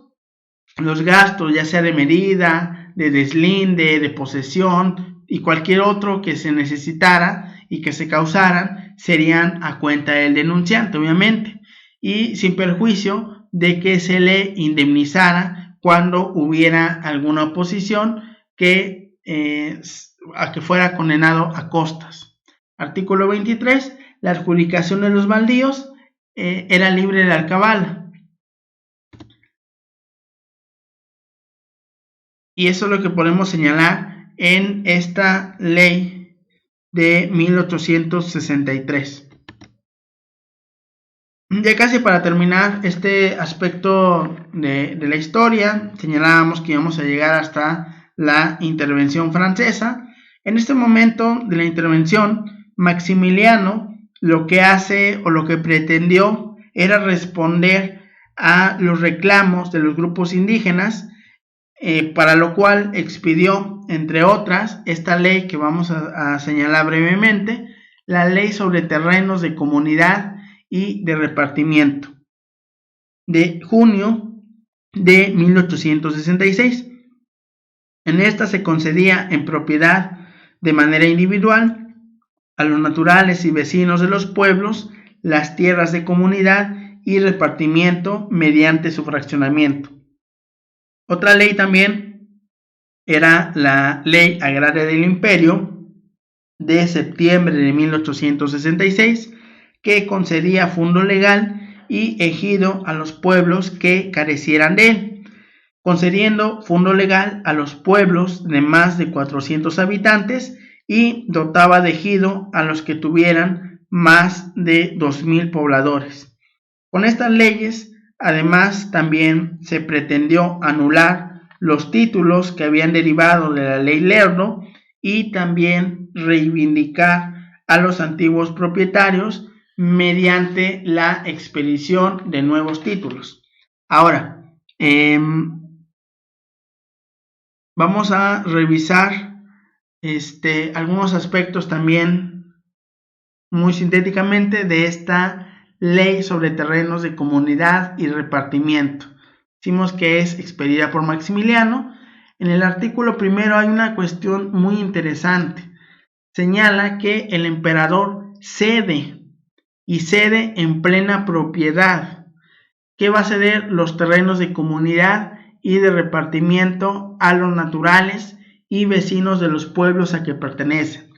Los gastos, ya sea de medida, de deslinde, de posesión y cualquier otro que se necesitara y que se causaran serían a cuenta del denunciante, obviamente, y sin perjuicio de que se le indemnizara cuando hubiera alguna oposición a que fuera condenado a costas. Artículo 23. La adjudicación de los baldíos era libre de alcabala. Y eso es lo que podemos señalar en esta ley de 1863. Ya casi para terminar este aspecto de la historia, señalábamos que íbamos a llegar hasta la intervención francesa. En este momento de la intervención, Maximiliano lo que hace o lo que pretendió era responder a los reclamos de los grupos indígenas, para lo cual expidió, entre otras, esta ley que vamos a señalar brevemente, la ley sobre terrenos de comunidad y de repartimiento, de junio de 1866. En esta se concedía en propiedad de manera individual a los naturales y vecinos de los pueblos las tierras de comunidad y repartimiento mediante su fraccionamiento. Otra ley también era la Ley Agraria del Imperio de septiembre de 1866, que concedía fundo legal y ejido a los pueblos que carecieran de él, concediendo fundo legal a los pueblos de más de 400 habitantes y dotaba de ejido a los que tuvieran más de 2,000 pobladores. Con estas leyes, además, también se pretendió anular los títulos que habían derivado de la ley Lerdo y también reivindicar a los antiguos propietarios mediante la expedición de nuevos títulos. Ahora, vamos a revisar algunos aspectos también muy sintéticamente de esta ley sobre terrenos de comunidad y repartimiento. Decimos que es expedida por Maximiliano. En el artículo primero hay una cuestión muy interesante. Señala que el emperador cede en plena propiedad, que va a ceder los terrenos de comunidad y de repartimiento a los naturales y vecinos de los pueblos a que pertenecen.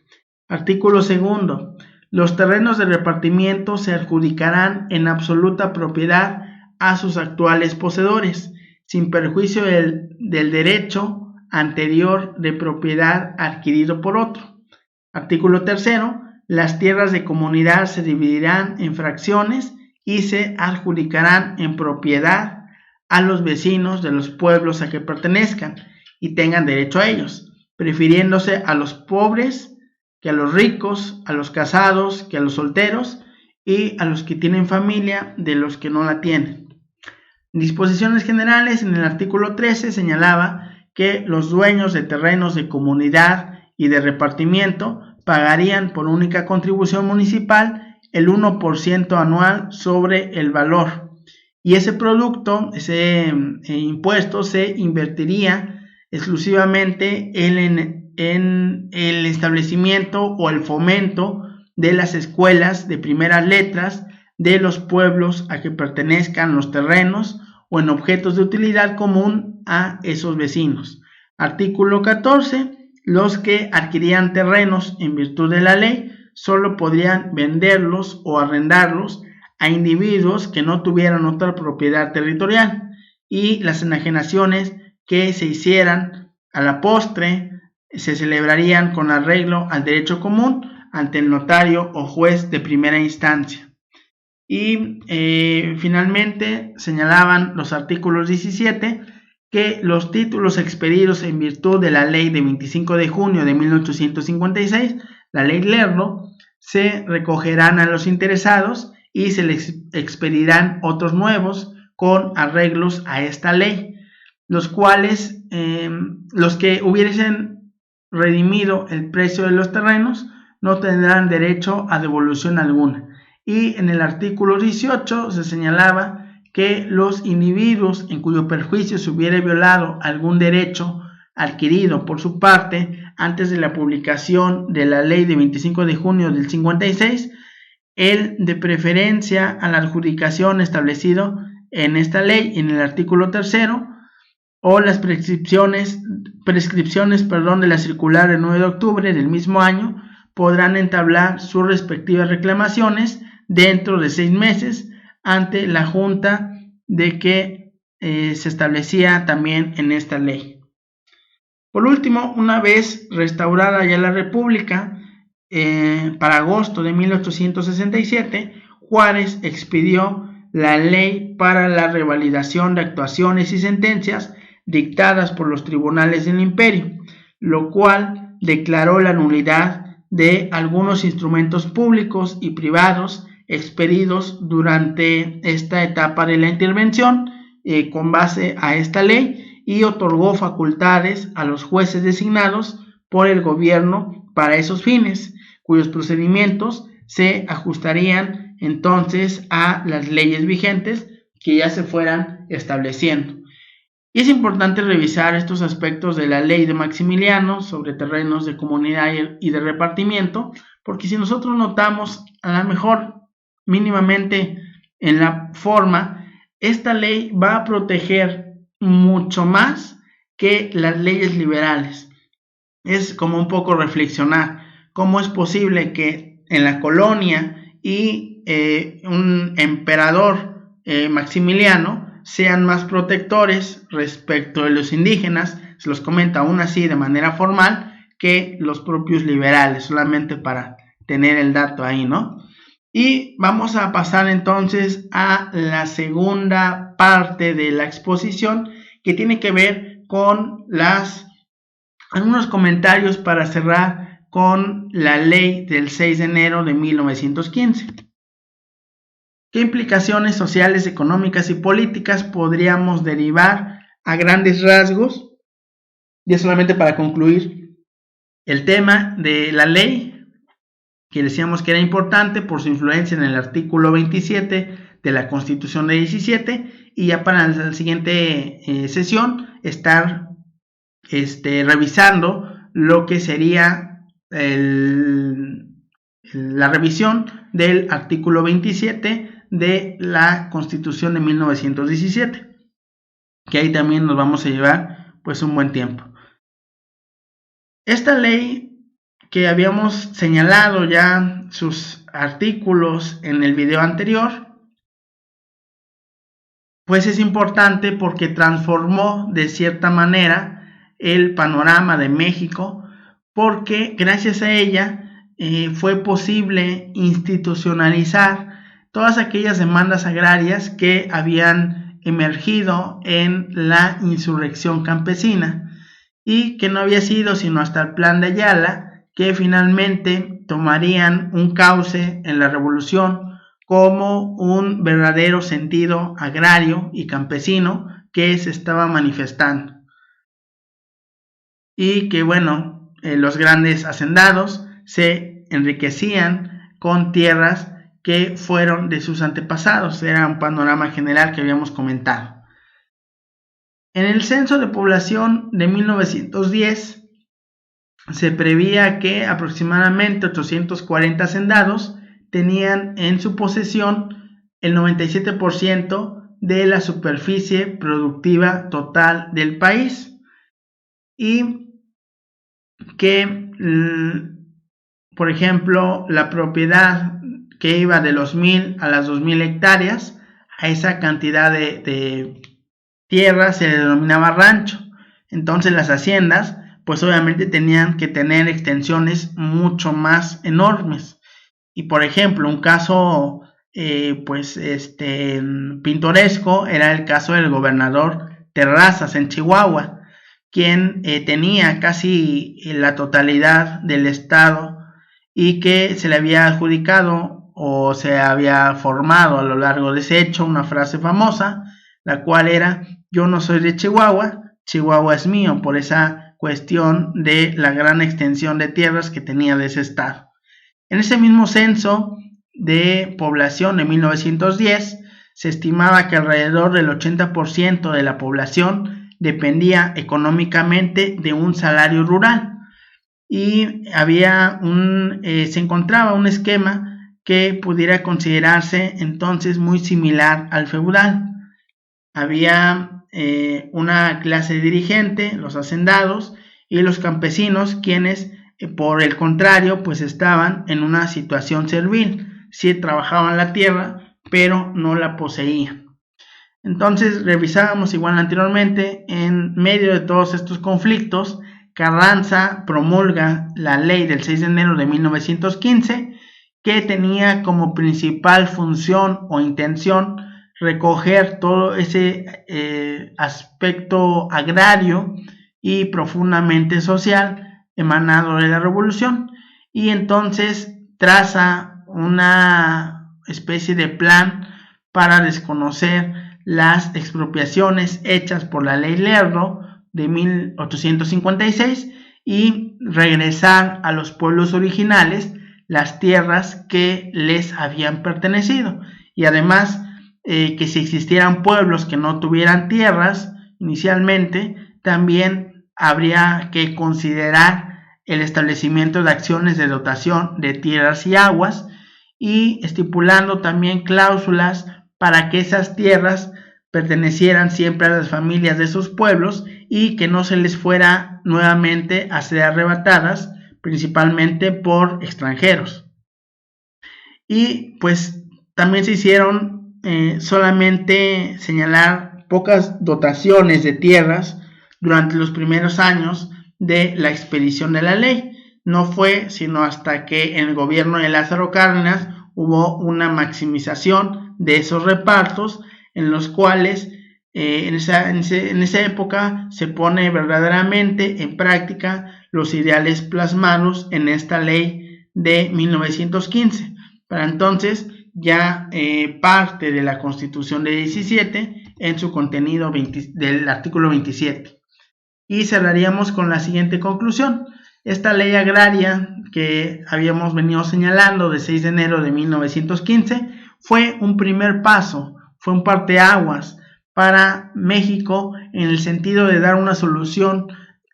Artículo segundo. Los terrenos de repartimiento se adjudicarán en absoluta propiedad a sus actuales poseedores, sin perjuicio del derecho anterior de propiedad adquirido por otro. Artículo tercero. Las tierras de comunidad se dividirán en fracciones y se adjudicarán en propiedad a los vecinos de los pueblos a que pertenezcan y tengan derecho a ellos, prefiriéndose a los pobres que a los ricos, a los casados que a los solteros y a los que tienen familia de los que no la tienen. Disposiciones generales. En el artículo 13 señalaba que los dueños de terrenos de comunidad y de repartimiento pagarían por única contribución municipal el 1% anual sobre el valor, y ese producto, ese impuesto, se invertiría exclusivamente en el establecimiento o el fomento de las escuelas de primeras letras de los pueblos a que pertenezcan los terrenos o en objetos de utilidad común a esos vecinos. Artículo 14. Los que adquirían terrenos en virtud de la ley solo podrían venderlos o arrendarlos a individuos que no tuvieran otra propiedad territorial, y las enajenaciones que se hicieran a la postre se celebrarían con arreglo al derecho común ante el notario o juez de primera instancia. Y finalmente señalaban los artículos 17 que los títulos expedidos en virtud de la ley de 25 de junio de 1856, la ley Lerdo, se recogerán a los interesados y se les expedirán otros nuevos con arreglos a esta ley, los cuales, los que hubiesen redimido el precio de los terrenos no tendrán derecho a devolución alguna. Y en el artículo 18 se señalaba que los individuos en cuyo perjuicio se hubiera violado algún derecho adquirido por su parte antes de la publicación de la ley de 25 de junio del 56, el de preferencia a la adjudicación establecido en esta ley en el artículo 3º, o las prescripciones de la circular del 9 de octubre del mismo año podrán entablar sus respectivas reclamaciones dentro de 6 meses ante la Junta de que se establecía también en esta ley. Por último, una vez restaurada ya la República, para agosto de 1867, Juárez expidió la ley para la revalidación de actuaciones y sentencias dictadas por los tribunales del imperio, lo cual declaró la nulidad de algunos instrumentos públicos y privados expedidos durante esta etapa de la intervención con base a esta ley, y otorgó facultades a los jueces designados por el gobierno para esos fines, cuyos procedimientos se ajustarían entonces a las leyes vigentes que ya se fueran estableciendo. Y es importante revisar estos aspectos de la ley de Maximiliano sobre terrenos de comunidad y de repartimiento, porque si nosotros notamos, a lo mejor mínimamente en la forma, esta ley va a proteger mucho más que las leyes liberales. Es como un poco reflexionar cómo es posible que en la colonia y un emperador Maximiliano sean más protectores respecto de los indígenas, se los comenta aún así de manera formal, que los propios liberales, solamente para tener el dato ahí, ¿no? Y vamos a pasar entonces a la segunda parte de la exposición, que tiene que ver con algunos comentarios para cerrar con la ley del 6 de enero de 1915. ¿Qué implicaciones sociales, económicas y políticas podríamos derivar a grandes rasgos? Ya solamente para concluir el tema de la ley, que decíamos que era importante por su influencia en el artículo 27 de la Constitución de 17, y ya para la siguiente sesión estar revisando lo que sería la revisión del artículo 27 de la Constitución de 1917, que ahí también nos vamos a llevar pues un buen tiempo. Esta ley, que habíamos señalado ya sus artículos en el video anterior, pues es importante porque transformó de cierta manera el panorama de México, porque gracias a ella fue posible institucionalizar todas aquellas demandas agrarias que habían emergido en la insurrección campesina, y que no había sido sino hasta el Plan de Ayala que finalmente tomarían un cauce en la revolución como un verdadero sentido agrario y campesino que se estaba manifestando, y que bueno, los grandes hacendados se enriquecían con tierras que fueron de sus antepasados. Era un panorama general que habíamos comentado. En el censo de población de 1910 se preveía que aproximadamente 840 hacendados tenían en su posesión el 97% de la superficie productiva total del país, y que, por ejemplo, la propiedad que iba de los 1000 a las 2000 hectáreas, a esa cantidad de tierra se le denominaba rancho. Entonces las haciendas pues obviamente tenían que tener extensiones mucho más enormes. Y por ejemplo, un caso pintoresco era el caso del gobernador Terrazas en Chihuahua, quien tenía casi la totalidad del estado y que se le había adjudicado o se había formado a lo largo de ese hecho una frase famosa, la cual era: yo no soy de Chihuahua, Chihuahua es mío, por esa cuestión de la gran extensión de tierras que tenía de ese estado. En ese mismo censo de población de 1910 se estimaba que alrededor del 80% de la población dependía económicamente de un salario rural y se encontraba un esquema que pudiera considerarse entonces muy similar al feudal. Había una clase dirigente, los hacendados, y los campesinos, quienes por el contrario pues estaban en una situación servil, sí trabajaban la tierra pero no la poseían. Entonces revisábamos igual anteriormente, en medio de todos estos conflictos, Carranza promulga la ley del 6 de enero de 1915, que tenía como principal función o intención recoger todo ese aspecto agrario y profundamente social emanado de la revolución, y entonces traza una especie de plan para desconocer las expropiaciones hechas por la ley Lerdo de 1856 y regresar a los pueblos originales las tierras que les habían pertenecido, y además que si existieran pueblos que no tuvieran tierras inicialmente, también habría que considerar el establecimiento de acciones de dotación de tierras y aguas, y estipulando también cláusulas para que esas tierras pertenecieran siempre a las familias de esos pueblos y que no se les fuera nuevamente a ser arrebatadas, principalmente por extranjeros. Y pues también se hicieron solamente señalar pocas dotaciones de tierras durante los primeros años de la expedición de la ley. No fue sino hasta que en el gobierno de Lázaro Cárdenas hubo una maximización de esos repartos, en los cuales en esa época se pone verdaderamente en práctica los ideales plasmados en esta ley de 1915. Para entonces ya parte de la Constitución de 17 en su contenido del artículo 27. Y cerraríamos con la siguiente conclusión. Esta ley agraria que habíamos venido señalando de 6 de enero de 1915 fue un primer paso, fue un parteaguas para México en el sentido de dar una solución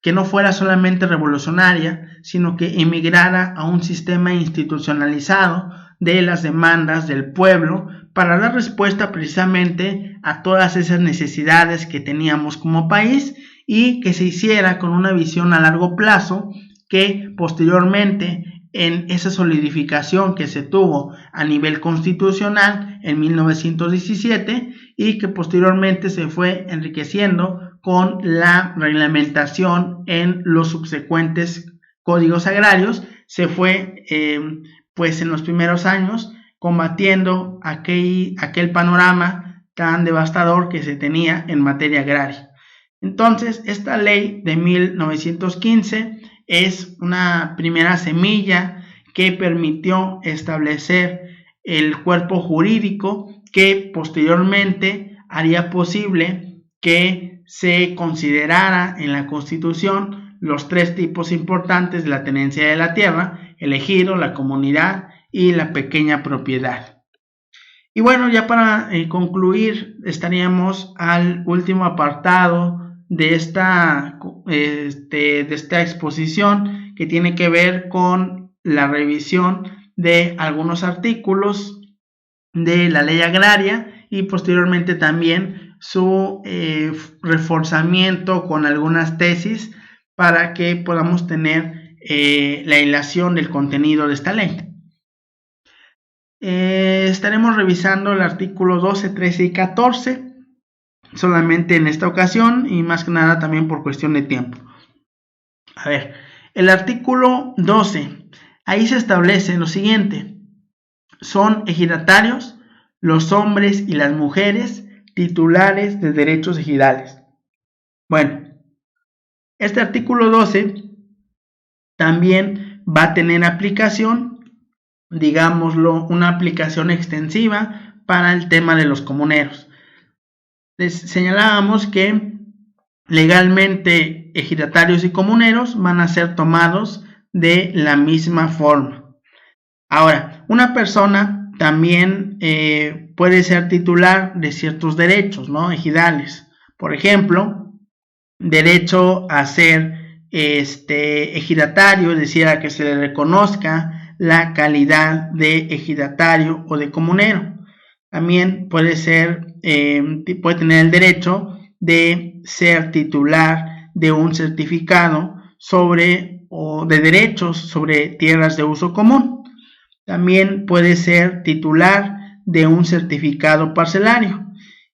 que no fuera solamente revolucionaria, sino que emigrara a un sistema institucionalizado de las demandas del pueblo para dar respuesta precisamente a todas esas necesidades que teníamos como país, y que se hiciera con una visión a largo plazo, que posteriormente en esa solidificación que se tuvo a nivel constitucional en 1917 y que posteriormente se fue enriqueciendo con la reglamentación en los subsecuentes códigos agrarios, se fue pues en los primeros años combatiendo aquel panorama tan devastador que se tenía en materia agraria. Entonces, esta ley de 1915 es una primera semilla que permitió establecer el cuerpo jurídico que posteriormente haría posible que se considerara en la Constitución los tres tipos importantes de la tenencia de la tierra: el ejido, la comunidad y la pequeña propiedad. Y bueno, ya para concluir, estaríamos al último apartado de esta exposición, que tiene que ver con la revisión de algunos artículos de la ley agraria y posteriormente también su reforzamiento con algunas tesis para que podamos tener la hilación del contenido de esta ley. Estaremos revisando el artículo 12, 13 y 14 solamente en esta ocasión, y más que nada también por cuestión de tiempo. A ver, el artículo 12, ahí se establece lo siguiente: son ejidatarios los hombres y las mujeres titulares de derechos ejidales. Bueno, este artículo 12 también va a tener aplicación, digámoslo, una aplicación extensiva para el tema de los comuneros. Les señalábamos que legalmente ejidatarios y comuneros van a ser tomados de la misma forma. Ahora, una persona también puede ser titular de ciertos derechos, ¿no?, ejidales. Por ejemplo, derecho a ser ejidatario, es decir, a que se le reconozca la calidad de ejidatario o de comunero. También puede tener el derecho de ser titular de un certificado o de derechos sobre tierras de uso común. También puede ser titular de un certificado parcelario.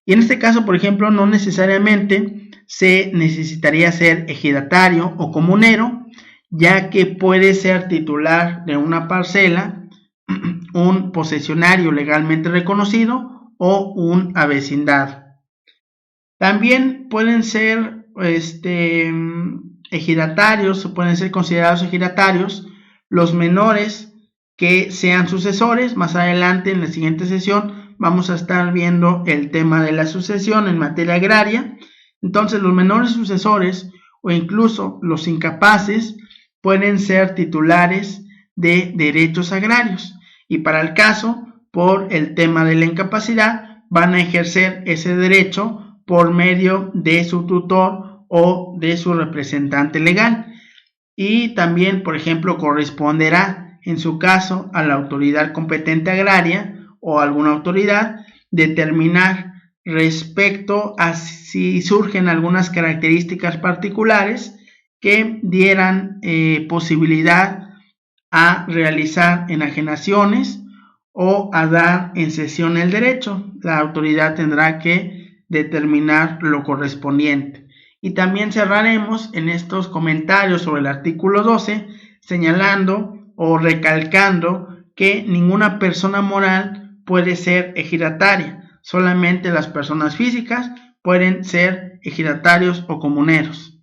Y en este caso, por ejemplo, no necesariamente se necesitaría ser ejidatario o comunero, ya que puede ser titular de una parcela, un posesionario legalmente reconocido o un avecindado. También pueden ser ejidatarios o pueden ser considerados ejidatarios los menores que sean sucesores. Más adelante en la siguiente sesión vamos a estar viendo el tema de la sucesión en materia agraria. Entonces los menores sucesores o incluso los incapaces pueden ser titulares de derechos agrarios, y para el caso, por el tema de la incapacidad, van a ejercer ese derecho por medio de su tutor o de su representante legal. Y también, por ejemplo, corresponderá en su caso a la autoridad competente agraria o alguna autoridad determinar respecto a si surgen algunas características particulares que dieran posibilidad a realizar enajenaciones o a dar en cesión el derecho. La autoridad tendrá que determinar lo correspondiente. Y también cerraremos en estos comentarios sobre el artículo 12 señalando o recalcando que ninguna persona moral puede ser ejidataria. Solamente las personas físicas pueden ser ejidatarios o comuneros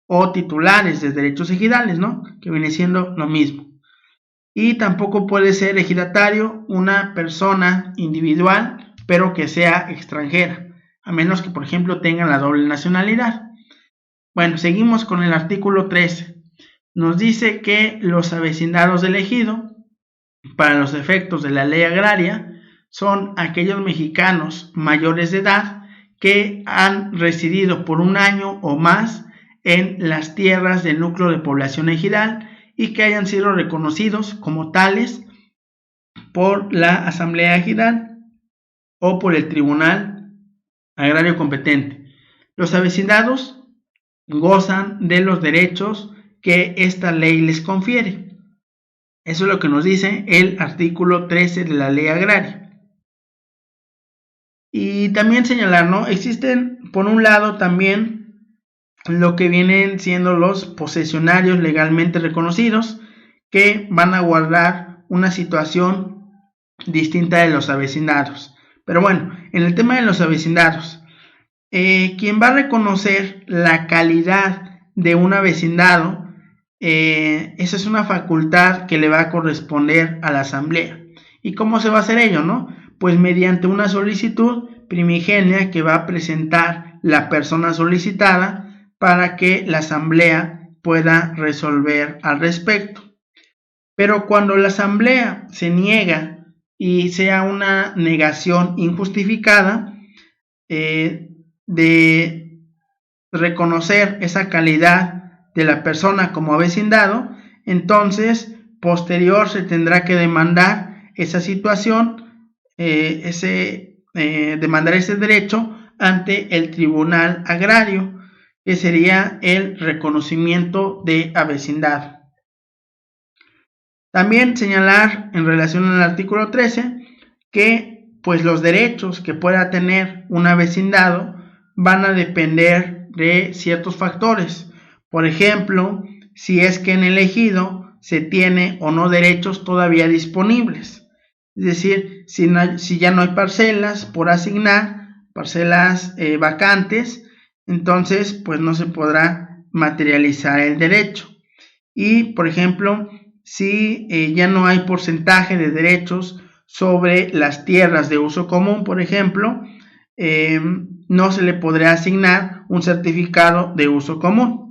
o titulares de derechos ejidales, ¿no? Que viene siendo lo mismo. Y tampoco puede ser ejidatario una persona individual, pero que sea extranjera, a menos que, por ejemplo, tenga la doble nacionalidad. Bueno, seguimos con el artículo 13. Nos dice que los avecindados del ejido, para los efectos de la ley agraria, son aquellos mexicanos mayores de edad que han residido por un año o más en las tierras del núcleo de población ejidal y que hayan sido reconocidos como tales por la Asamblea Ejidal o por el Tribunal Agrario competente. Los avecindados gozan de los derechos que esta ley les confiere. Eso es lo que nos dice el artículo 13 de la ley agraria. Y también señalar, ¿no? Existen, por un lado, también lo que vienen siendo los posesionarios legalmente reconocidos, que van a guardar una situación distinta de los avecindados. Pero bueno, en el tema de los avecindados, quien va a reconocer la calidad de un avecindado, esa es una facultad que le va a corresponder a la asamblea. ¿Y cómo se va a hacer ello, no? Pues mediante una solicitud primigenia que va a presentar la persona solicitada para que la asamblea pueda resolver al respecto. Pero cuando la asamblea se niega y sea una negación injustificada de reconocer esa calidad de la persona como avecindado, entonces posterior se tendrá que demandar esa situación, demandar ese derecho ante el Tribunal Agrario, que sería el reconocimiento de avecindado. También señalar en relación al artículo 13 que pues los derechos que pueda tener un avecindado van a depender de ciertos factores. Por ejemplo, si es que en el ejido se tiene o no derechos todavía disponibles. Es decir, si ya no hay parcelas por asignar, parcelas vacantes, entonces pues no se podrá materializar el derecho. Y por ejemplo, si ya no hay porcentaje de derechos sobre las tierras de uso común, por ejemplo, no se le podrá asignar un certificado de uso común.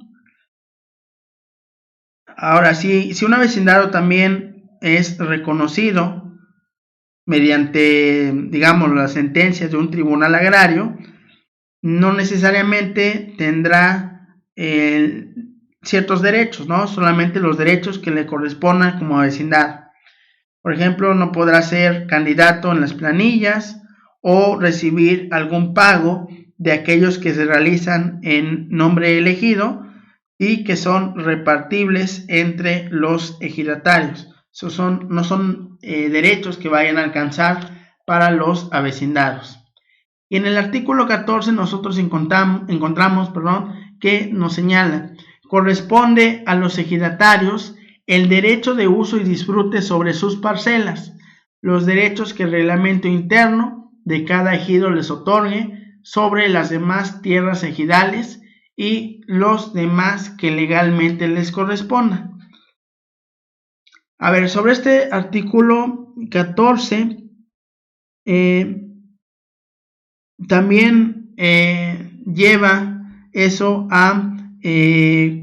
Ahora, si un avecindado también es reconocido mediante, digamos, las sentencias de un tribunal agrario, no necesariamente tendrá ciertos derechos, ¿no? Solamente los derechos que le correspondan como vecindad. Por ejemplo, no podrá ser candidato en las planillas o recibir algún pago de aquellos que se realizan en nombre elegido y que son repartibles entre los ejidatarios. No son derechos que vayan a alcanzar para los avecindados. Y en el artículo 14 nosotros encontramos que nos señala: corresponde a los ejidatarios el derecho de uso y disfrute sobre sus parcelas, los derechos que el reglamento interno de cada ejido les otorgue sobre las demás tierras ejidales y los demás que legalmente les correspondan. A ver, sobre este artículo 14, también lleva eso a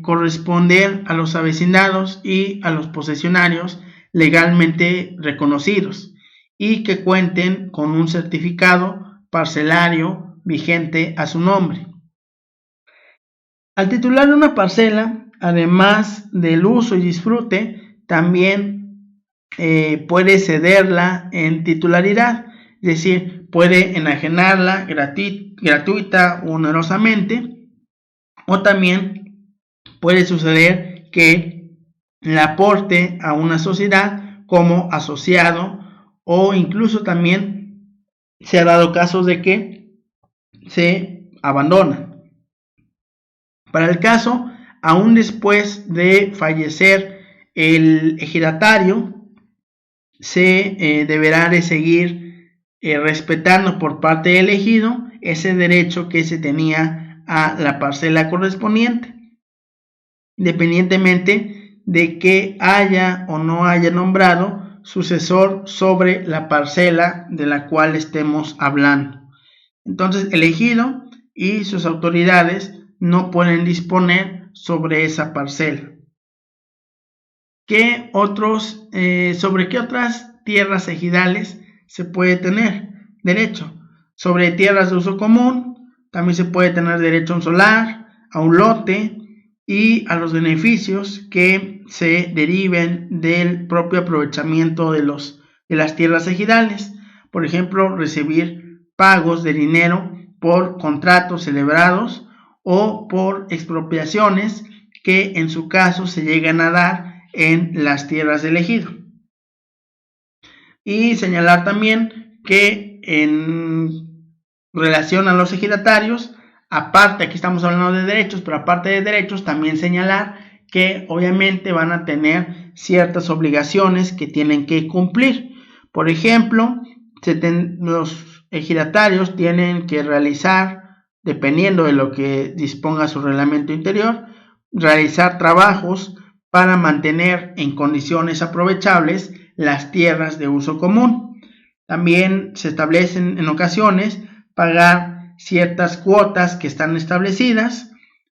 corresponder a los avecindados y a los posesionarios legalmente reconocidos y que cuenten con un certificado parcelario vigente a su nombre. Al titular de una parcela, además del uso y disfrute, también puede cederla en titularidad, es decir, puede enajenarla gratuita o onerosamente, o también puede suceder que la aporte a una sociedad como asociado, o incluso también se ha dado casos de que se abandona. Para el caso, aún después de fallecer el ejidatario, se deberá de seguir respetando por parte del ejido ese derecho que se tenía a la parcela correspondiente, independientemente de que haya o no haya nombrado sucesor sobre la parcela de la cual estemos hablando. Entonces, el ejido y sus autoridades no pueden disponer sobre esa parcela. ¿Sobre qué otras tierras ejidales se puede tener derecho? Sobre tierras de uso común, también se puede tener derecho a un solar, a un lote y a los beneficios que se deriven del propio aprovechamiento de las tierras ejidales. Por ejemplo, recibir pagos de dinero por contratos celebrados o por expropiaciones que en su caso se llegan a dar en las tierras del ejido. Y señalar también que en relación a los ejidatarios, aparte, aquí estamos hablando de derechos, pero aparte de derechos, también señalar que obviamente van a tener ciertas obligaciones que tienen que cumplir. Por ejemplo, los ejidatarios tienen que realizar, dependiendo de lo que disponga su reglamento interior, realizar trabajos para mantener en condiciones aprovechables las tierras de uso común. También se establecen en ocasiones pagar ciertas cuotas que están establecidas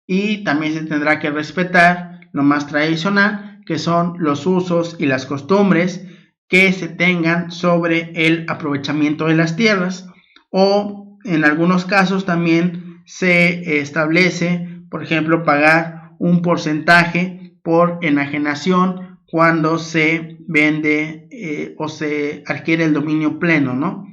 y también se tendrá que respetar lo más tradicional, que son los usos y las costumbres que se tengan sobre el aprovechamiento de las tierras, o en algunos casos también se establece, por ejemplo, pagar un porcentaje por enajenación cuando se vende o se adquiere el dominio pleno, ¿no?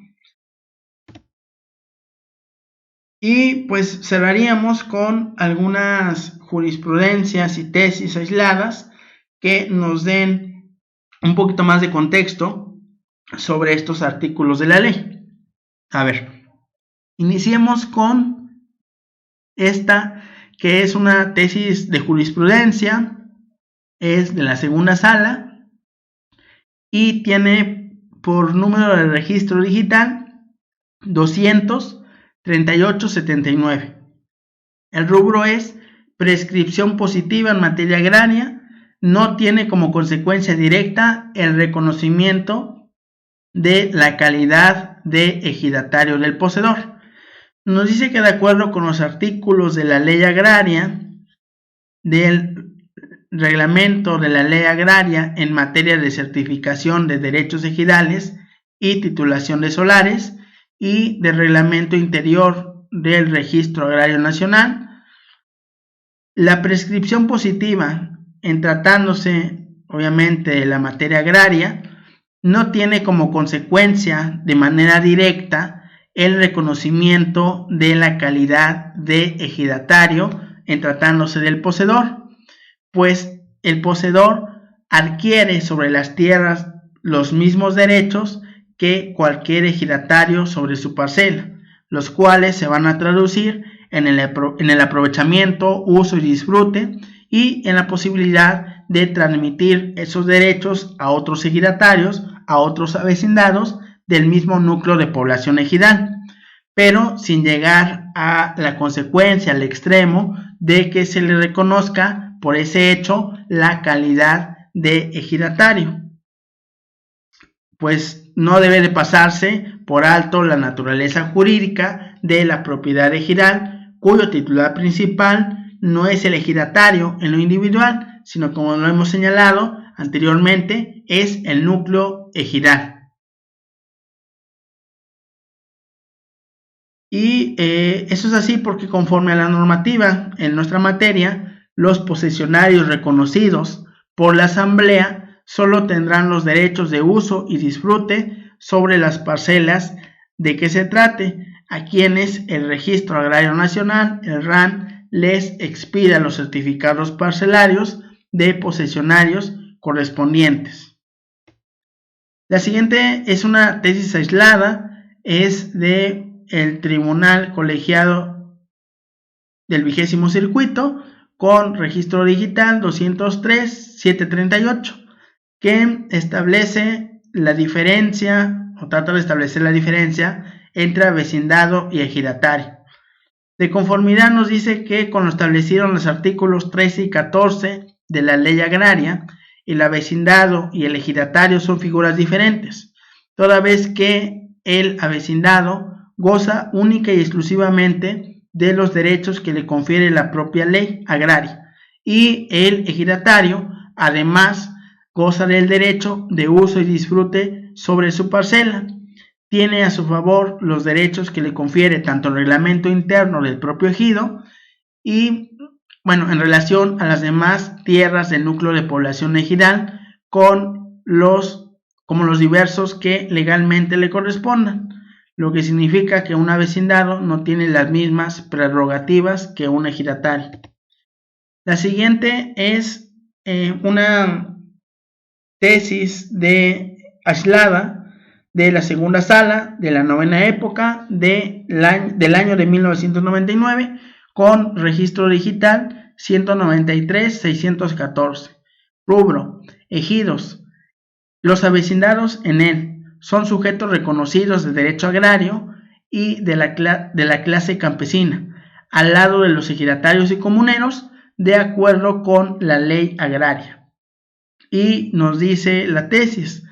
Y pues cerraríamos con algunas jurisprudencias y tesis aisladas que nos den un poquito más de contexto sobre estos artículos de la ley. A ver, iniciemos con esta, que es una tesis de jurisprudencia, es de la segunda sala y tiene por número de registro digital 23879. El rubro es prescripción positiva en materia agraria. No tiene como consecuencia directa el reconocimiento de la calidad de ejidatario del poseedor. Nos dice que de acuerdo con los artículos de la ley agraria, del reglamento de la ley agraria en materia de certificación de derechos ejidales y titulación de solares, y del reglamento interior del Registro Agrario Nacional, La prescripción positiva, en tratándose obviamente de la materia agraria, no tiene como consecuencia de manera directa el reconocimiento de la calidad de ejidatario en tratándose del poseedor, pues el poseedor adquiere sobre las tierras los mismos derechos que cualquier ejidatario sobre su parcela, los cuales se van a traducir en el aprovechamiento, uso y disfrute, y en la posibilidad de transmitir esos derechos a otros ejidatarios, a otros avecindados del mismo núcleo de población ejidal, pero sin llegar a la consecuencia, al extremo de que se le reconozca por ese hecho la calidad de ejidatario, pues no debe de pasarse por alto la naturaleza jurídica de la propiedad ejidal, cuyo titular principal no es el ejidatario en lo individual, sino, como lo hemos señalado anteriormente, es el núcleo ejidal. Y eso es así porque, conforme a la normativa en nuestra materia, los posesionarios reconocidos por la asamblea solo tendrán los derechos de uso y disfrute sobre las parcelas de que se trate, a quienes el Registro Agrario Nacional, el RAN, les expida los certificados parcelarios de posesionarios correspondientes. La siguiente es una tesis aislada, es de el Tribunal Colegiado del 20º Circuito con registro digital 203-738, que establece la diferencia, o trata de establecer la diferencia entre vecindado y ejidatario. De conformidad nos dice que, con lo establecido en los artículos 13 y 14 de la Ley Agraria, el avecindado y el ejidatario son figuras diferentes, toda vez que el avecindado goza única y exclusivamente de los derechos que le confiere la propia ley agraria, y el ejidatario además goza del derecho de uso y disfrute sobre su parcela. Tiene a su favor los derechos que le confiere tanto el reglamento interno del propio ejido y, en relación a las demás tierras del núcleo de población ejidal, como los diversos que legalmente le correspondan, lo que significa que un avecindado no tiene las mismas prerrogativas que un ejidatario. La siguiente es una tesis aislada de la segunda sala de la novena época del año de 1999 con registro digital 193-614. Rubro: ejidos. Los avecindados en él son sujetos reconocidos de derecho agrario y de la clase campesina, al lado de los ejidatarios y comuneros, de acuerdo con la ley agraria. Y nos dice la tesis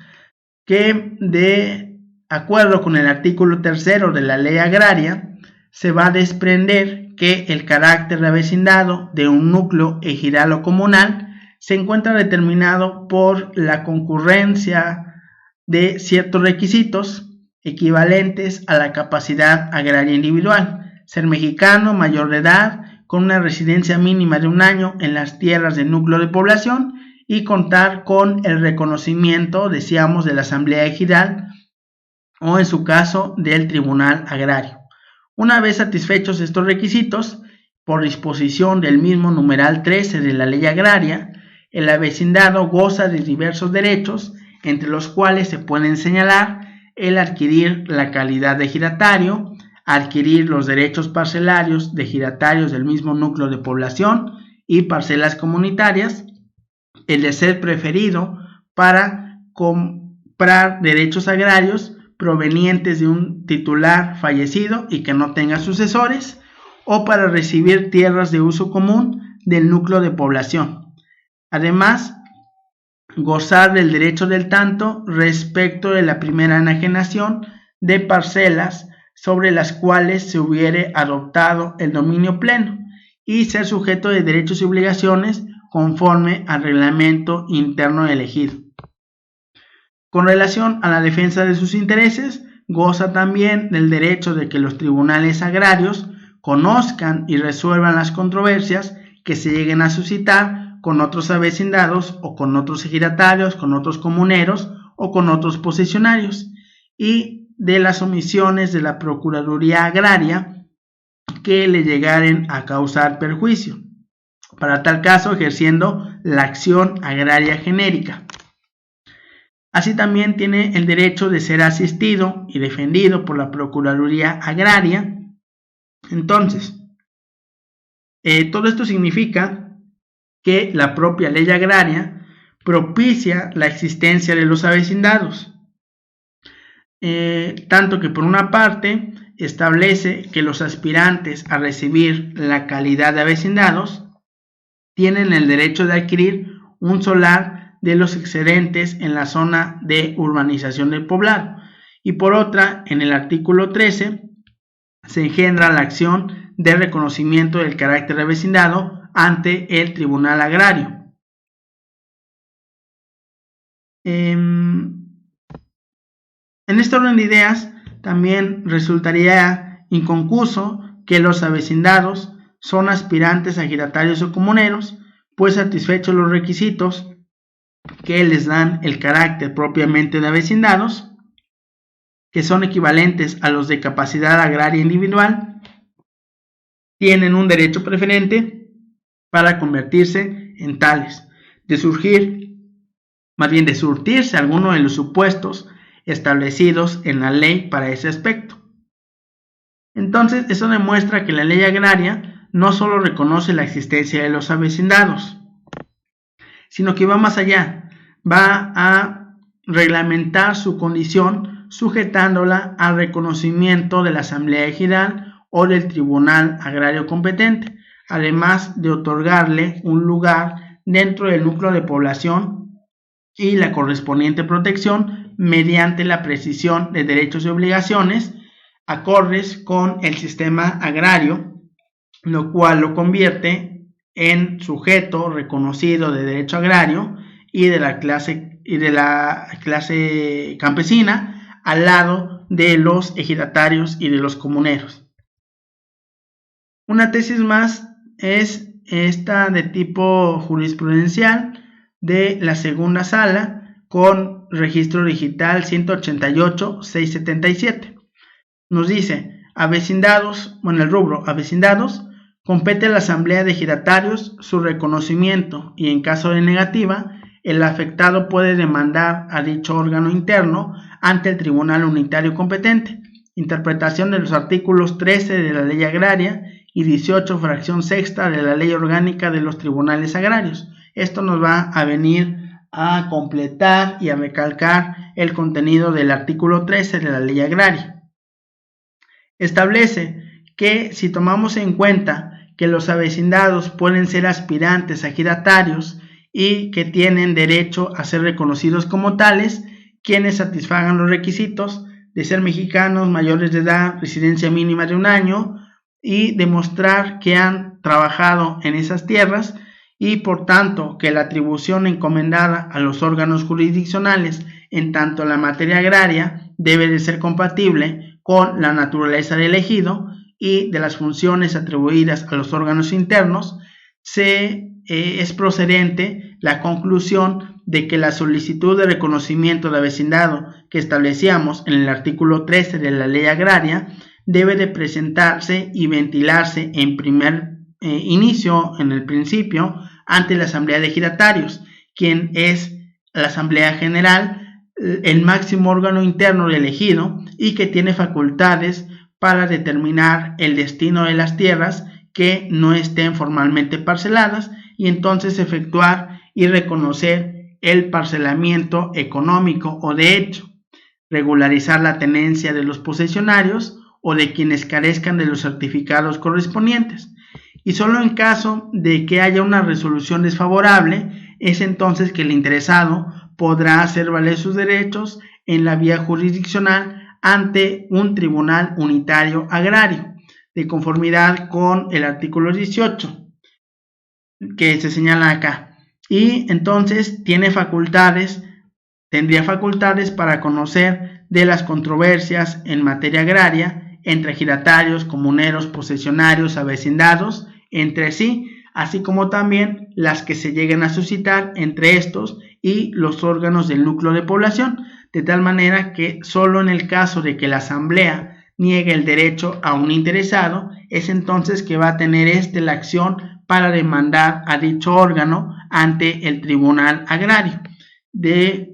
que, de acuerdo con el artículo 3 de la ley agraria, se va a desprender que el carácter de avecindado de un núcleo ejidal o comunal se encuentra determinado por la concurrencia de ciertos requisitos equivalentes a la capacidad agraria individual: ser mexicano, mayor de edad, con una residencia mínima de 1 año en las tierras del núcleo de población, y contar con el reconocimiento, decíamos, de la asamblea ejidal o, en su caso, del tribunal agrario. Una vez satisfechos estos requisitos, por disposición del mismo numeral 13 de la ley agraria, el avecindado goza de diversos derechos, entre los cuales se pueden señalar el adquirir la calidad de ejidatario, adquirir los derechos parcelarios de ejidatarios del mismo núcleo de población y parcelas comunitarias, el de ser preferido para comprar derechos agrarios provenientes de un titular fallecido y que no tenga sucesores, o para recibir tierras de uso común del núcleo de población. Además, gozar del derecho del tanto respecto de la primera enajenación de parcelas sobre las cuales se hubiere adoptado el dominio pleno, y ser sujeto de derechos y obligaciones conforme al reglamento interno elegido. Con relación a la defensa de sus intereses, goza también del derecho de que los tribunales agrarios conozcan y resuelvan las controversias que se lleguen a suscitar con otros avecindados o con otros ejidatarios, con otros comuneros o con otros posesionarios, y de las omisiones de la Procuraduría Agraria que le llegaren a causar perjuicio, para tal caso ejerciendo la acción agraria genérica. Así también tiene el derecho de ser asistido y defendido por la Procuraduría Agraria. Entonces, todo esto significa que la propia ley agraria propicia la existencia de los avecindados, tanto que por una parte establece que los aspirantes a recibir la calidad de avecindados tienen el derecho de adquirir un solar de los excedentes en la zona de urbanización del poblado, y por otra, en el artículo 13 se engendra la acción de reconocimiento del carácter de vecindado ante el Tribunal Agrario. En este orden de ideas también resultaría inconcuso que los avecindados son aspirantes a ejidatarios o comuneros, pues satisfechos los requisitos que les dan el carácter propiamente de avecindados, que son equivalentes a los de capacidad agraria individual, tienen un derecho preferente para convertirse en tales, de surtirse alguno de los supuestos establecidos en la ley para ese aspecto. Entonces, eso demuestra que la ley agraria no solo reconoce la existencia de los avecindados, sino que va más allá, va a reglamentar su condición sujetándola al reconocimiento de la Asamblea Ejidal o del Tribunal Agrario competente, además de otorgarle un lugar dentro del núcleo de población y la correspondiente protección mediante la precisión de derechos y obligaciones acordes con el sistema agrario, lo cual lo convierte en sujeto reconocido de derecho agrario y de la clase campesina al lado de los ejidatarios y de los comuneros. Una tesis más es esta de tipo jurisprudencial de la segunda sala con registro digital 188-677. Nos dice, avecindados, el rubro avecindados, compete a la Asamblea de Ejidatarios su reconocimiento y en caso de negativa, el afectado puede demandar a dicho órgano interno ante el Tribunal Unitario competente. Interpretación de los artículos 13 de la Ley Agraria y 18 fracción sexta de la Ley Orgánica de los Tribunales Agrarios. Esto nos va a venir a completar y a recalcar el contenido del artículo 13 de la Ley Agraria. Establece que si tomamos en cuenta que los avecindados pueden ser aspirantes a ejidatarios y que tienen derecho a ser reconocidos como tales, quienes satisfagan los requisitos de ser mexicanos, mayores de edad, residencia mínima de 1 año y demostrar que han trabajado en esas tierras y por tanto que la atribución encomendada a los órganos jurisdiccionales en tanto la materia agraria debe de ser compatible con la naturaleza del ejido y de las funciones atribuidas a los órganos internos, es procedente la conclusión de que la solicitud de reconocimiento de vecindado que establecíamos en el artículo 13 de la Ley Agraria debe de presentarse y ventilarse en primer inicio, en el principio, ante la Asamblea de Ejidatarios, quien es la Asamblea General, el máximo órgano interno del ejido y que tiene facultades para determinar el destino de las tierras que no estén formalmente parceladas y entonces efectuar y reconocer el parcelamiento económico o de hecho, regularizar la tenencia de los posesionarios o de quienes carezcan de los certificados correspondientes. Y solo en caso de que haya una resolución desfavorable, es entonces que el interesado podrá hacer valer sus derechos en la vía jurisdiccional ante un tribunal unitario agrario, de conformidad con el artículo 18 que se señala acá. Y entonces tendría facultades para conocer de las controversias en materia agraria entre ejidatarios, comuneros, posesionarios, avecindados, entre sí, así como también las que se lleguen a suscitar entre estos y los órganos del núcleo de población, de tal manera que solo en el caso de que la asamblea niegue el derecho a un interesado, es entonces que va a tener la acción para demandar a dicho órgano ante el tribunal agrario, de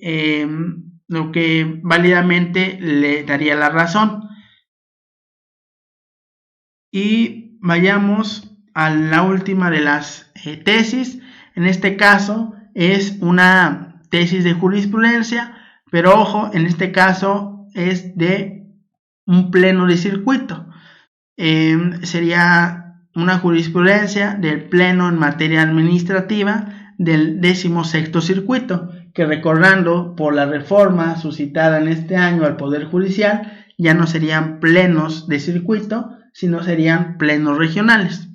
lo que válidamente le daría la razón. Y vayamos a la última de las tesis. En este caso es una tesis de jurisprudencia, pero ojo, en este caso es de un pleno de circuito. Sería una jurisprudencia del pleno en materia administrativa del 16º circuito, que recordando por la reforma suscitada en este año al Poder Judicial, ya no serían plenos de circuito, sino serían plenos regionales.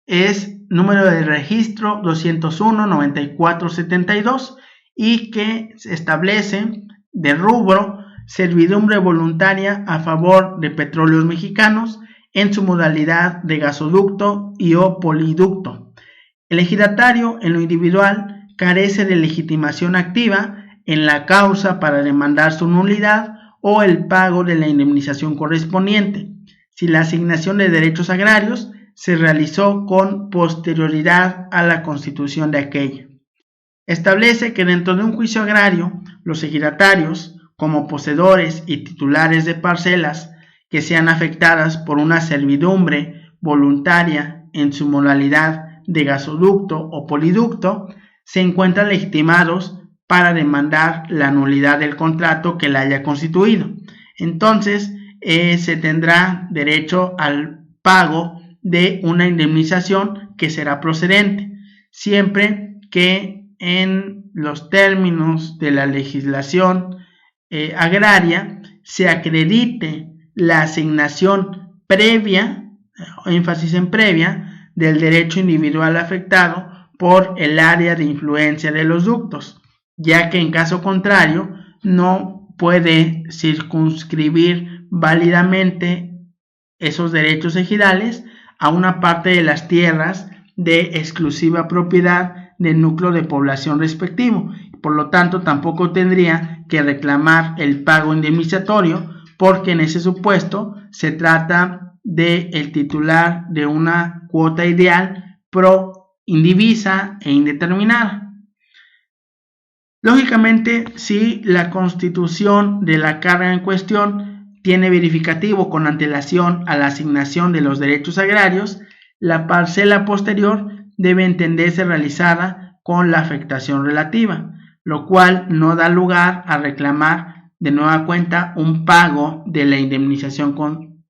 Es número de registro 201-9472 y que se establece de rubro servidumbre voluntaria a favor de Petróleos Mexicanos en su modalidad de gasoducto y o poliducto. El ejidatario en lo individual carece de legitimación activa en la causa para demandar su nulidad o el pago de la indemnización correspondiente, si la asignación de derechos agrarios se realizó con posterioridad a la constitución de aquella. Establece que dentro de un juicio agrario, los ejidatarios, como poseedores y titulares de parcelas que sean afectadas por una servidumbre voluntaria en su modalidad de gasoducto o poliducto, se encuentran legitimados para demandar la nulidad del contrato que la haya constituido. Entonces, se tendrá derecho al pago de una indemnización que será procedente, siempre que en los términos de la legislación agraria se acredite la asignación previa, énfasis en previa, del derecho individual afectado por el área de influencia de los ductos, ya que en caso contrario no puede circunscribir válidamente esos derechos ejidales a una parte de las tierras de exclusiva propiedad del núcleo de población respectivo. Por lo tanto, tampoco tendría que reclamar el pago indemnizatorio, porque en ese supuesto se trata del titular de una cuota ideal pro indivisa e indeterminada. Lógicamente, si la constitución de la carga en cuestión tiene verificativo con antelación a la asignación de los derechos agrarios, la parcela posterior debe entenderse realizada con la afectación relativa, lo cual no da lugar a reclamar de nueva cuenta un pago de la indemnización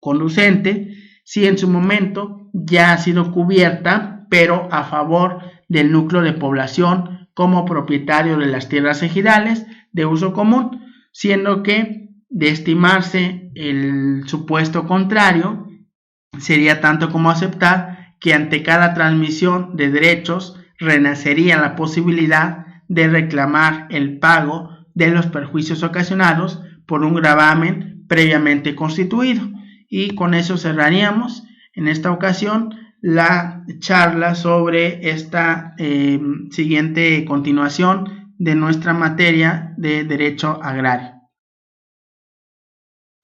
conducente si en su momento ya ha sido cubierta, pero a favor del núcleo de población como propietario de las tierras ejidales de uso común, siendo que de estimarse el supuesto contrario, sería tanto como aceptar que ante cada transmisión de derechos renacería la posibilidad de reclamar el pago de los perjuicios ocasionados por un gravamen previamente constituido. Y con eso cerraríamos en esta ocasión la charla sobre esta siguiente continuación de nuestra materia de derecho agrario.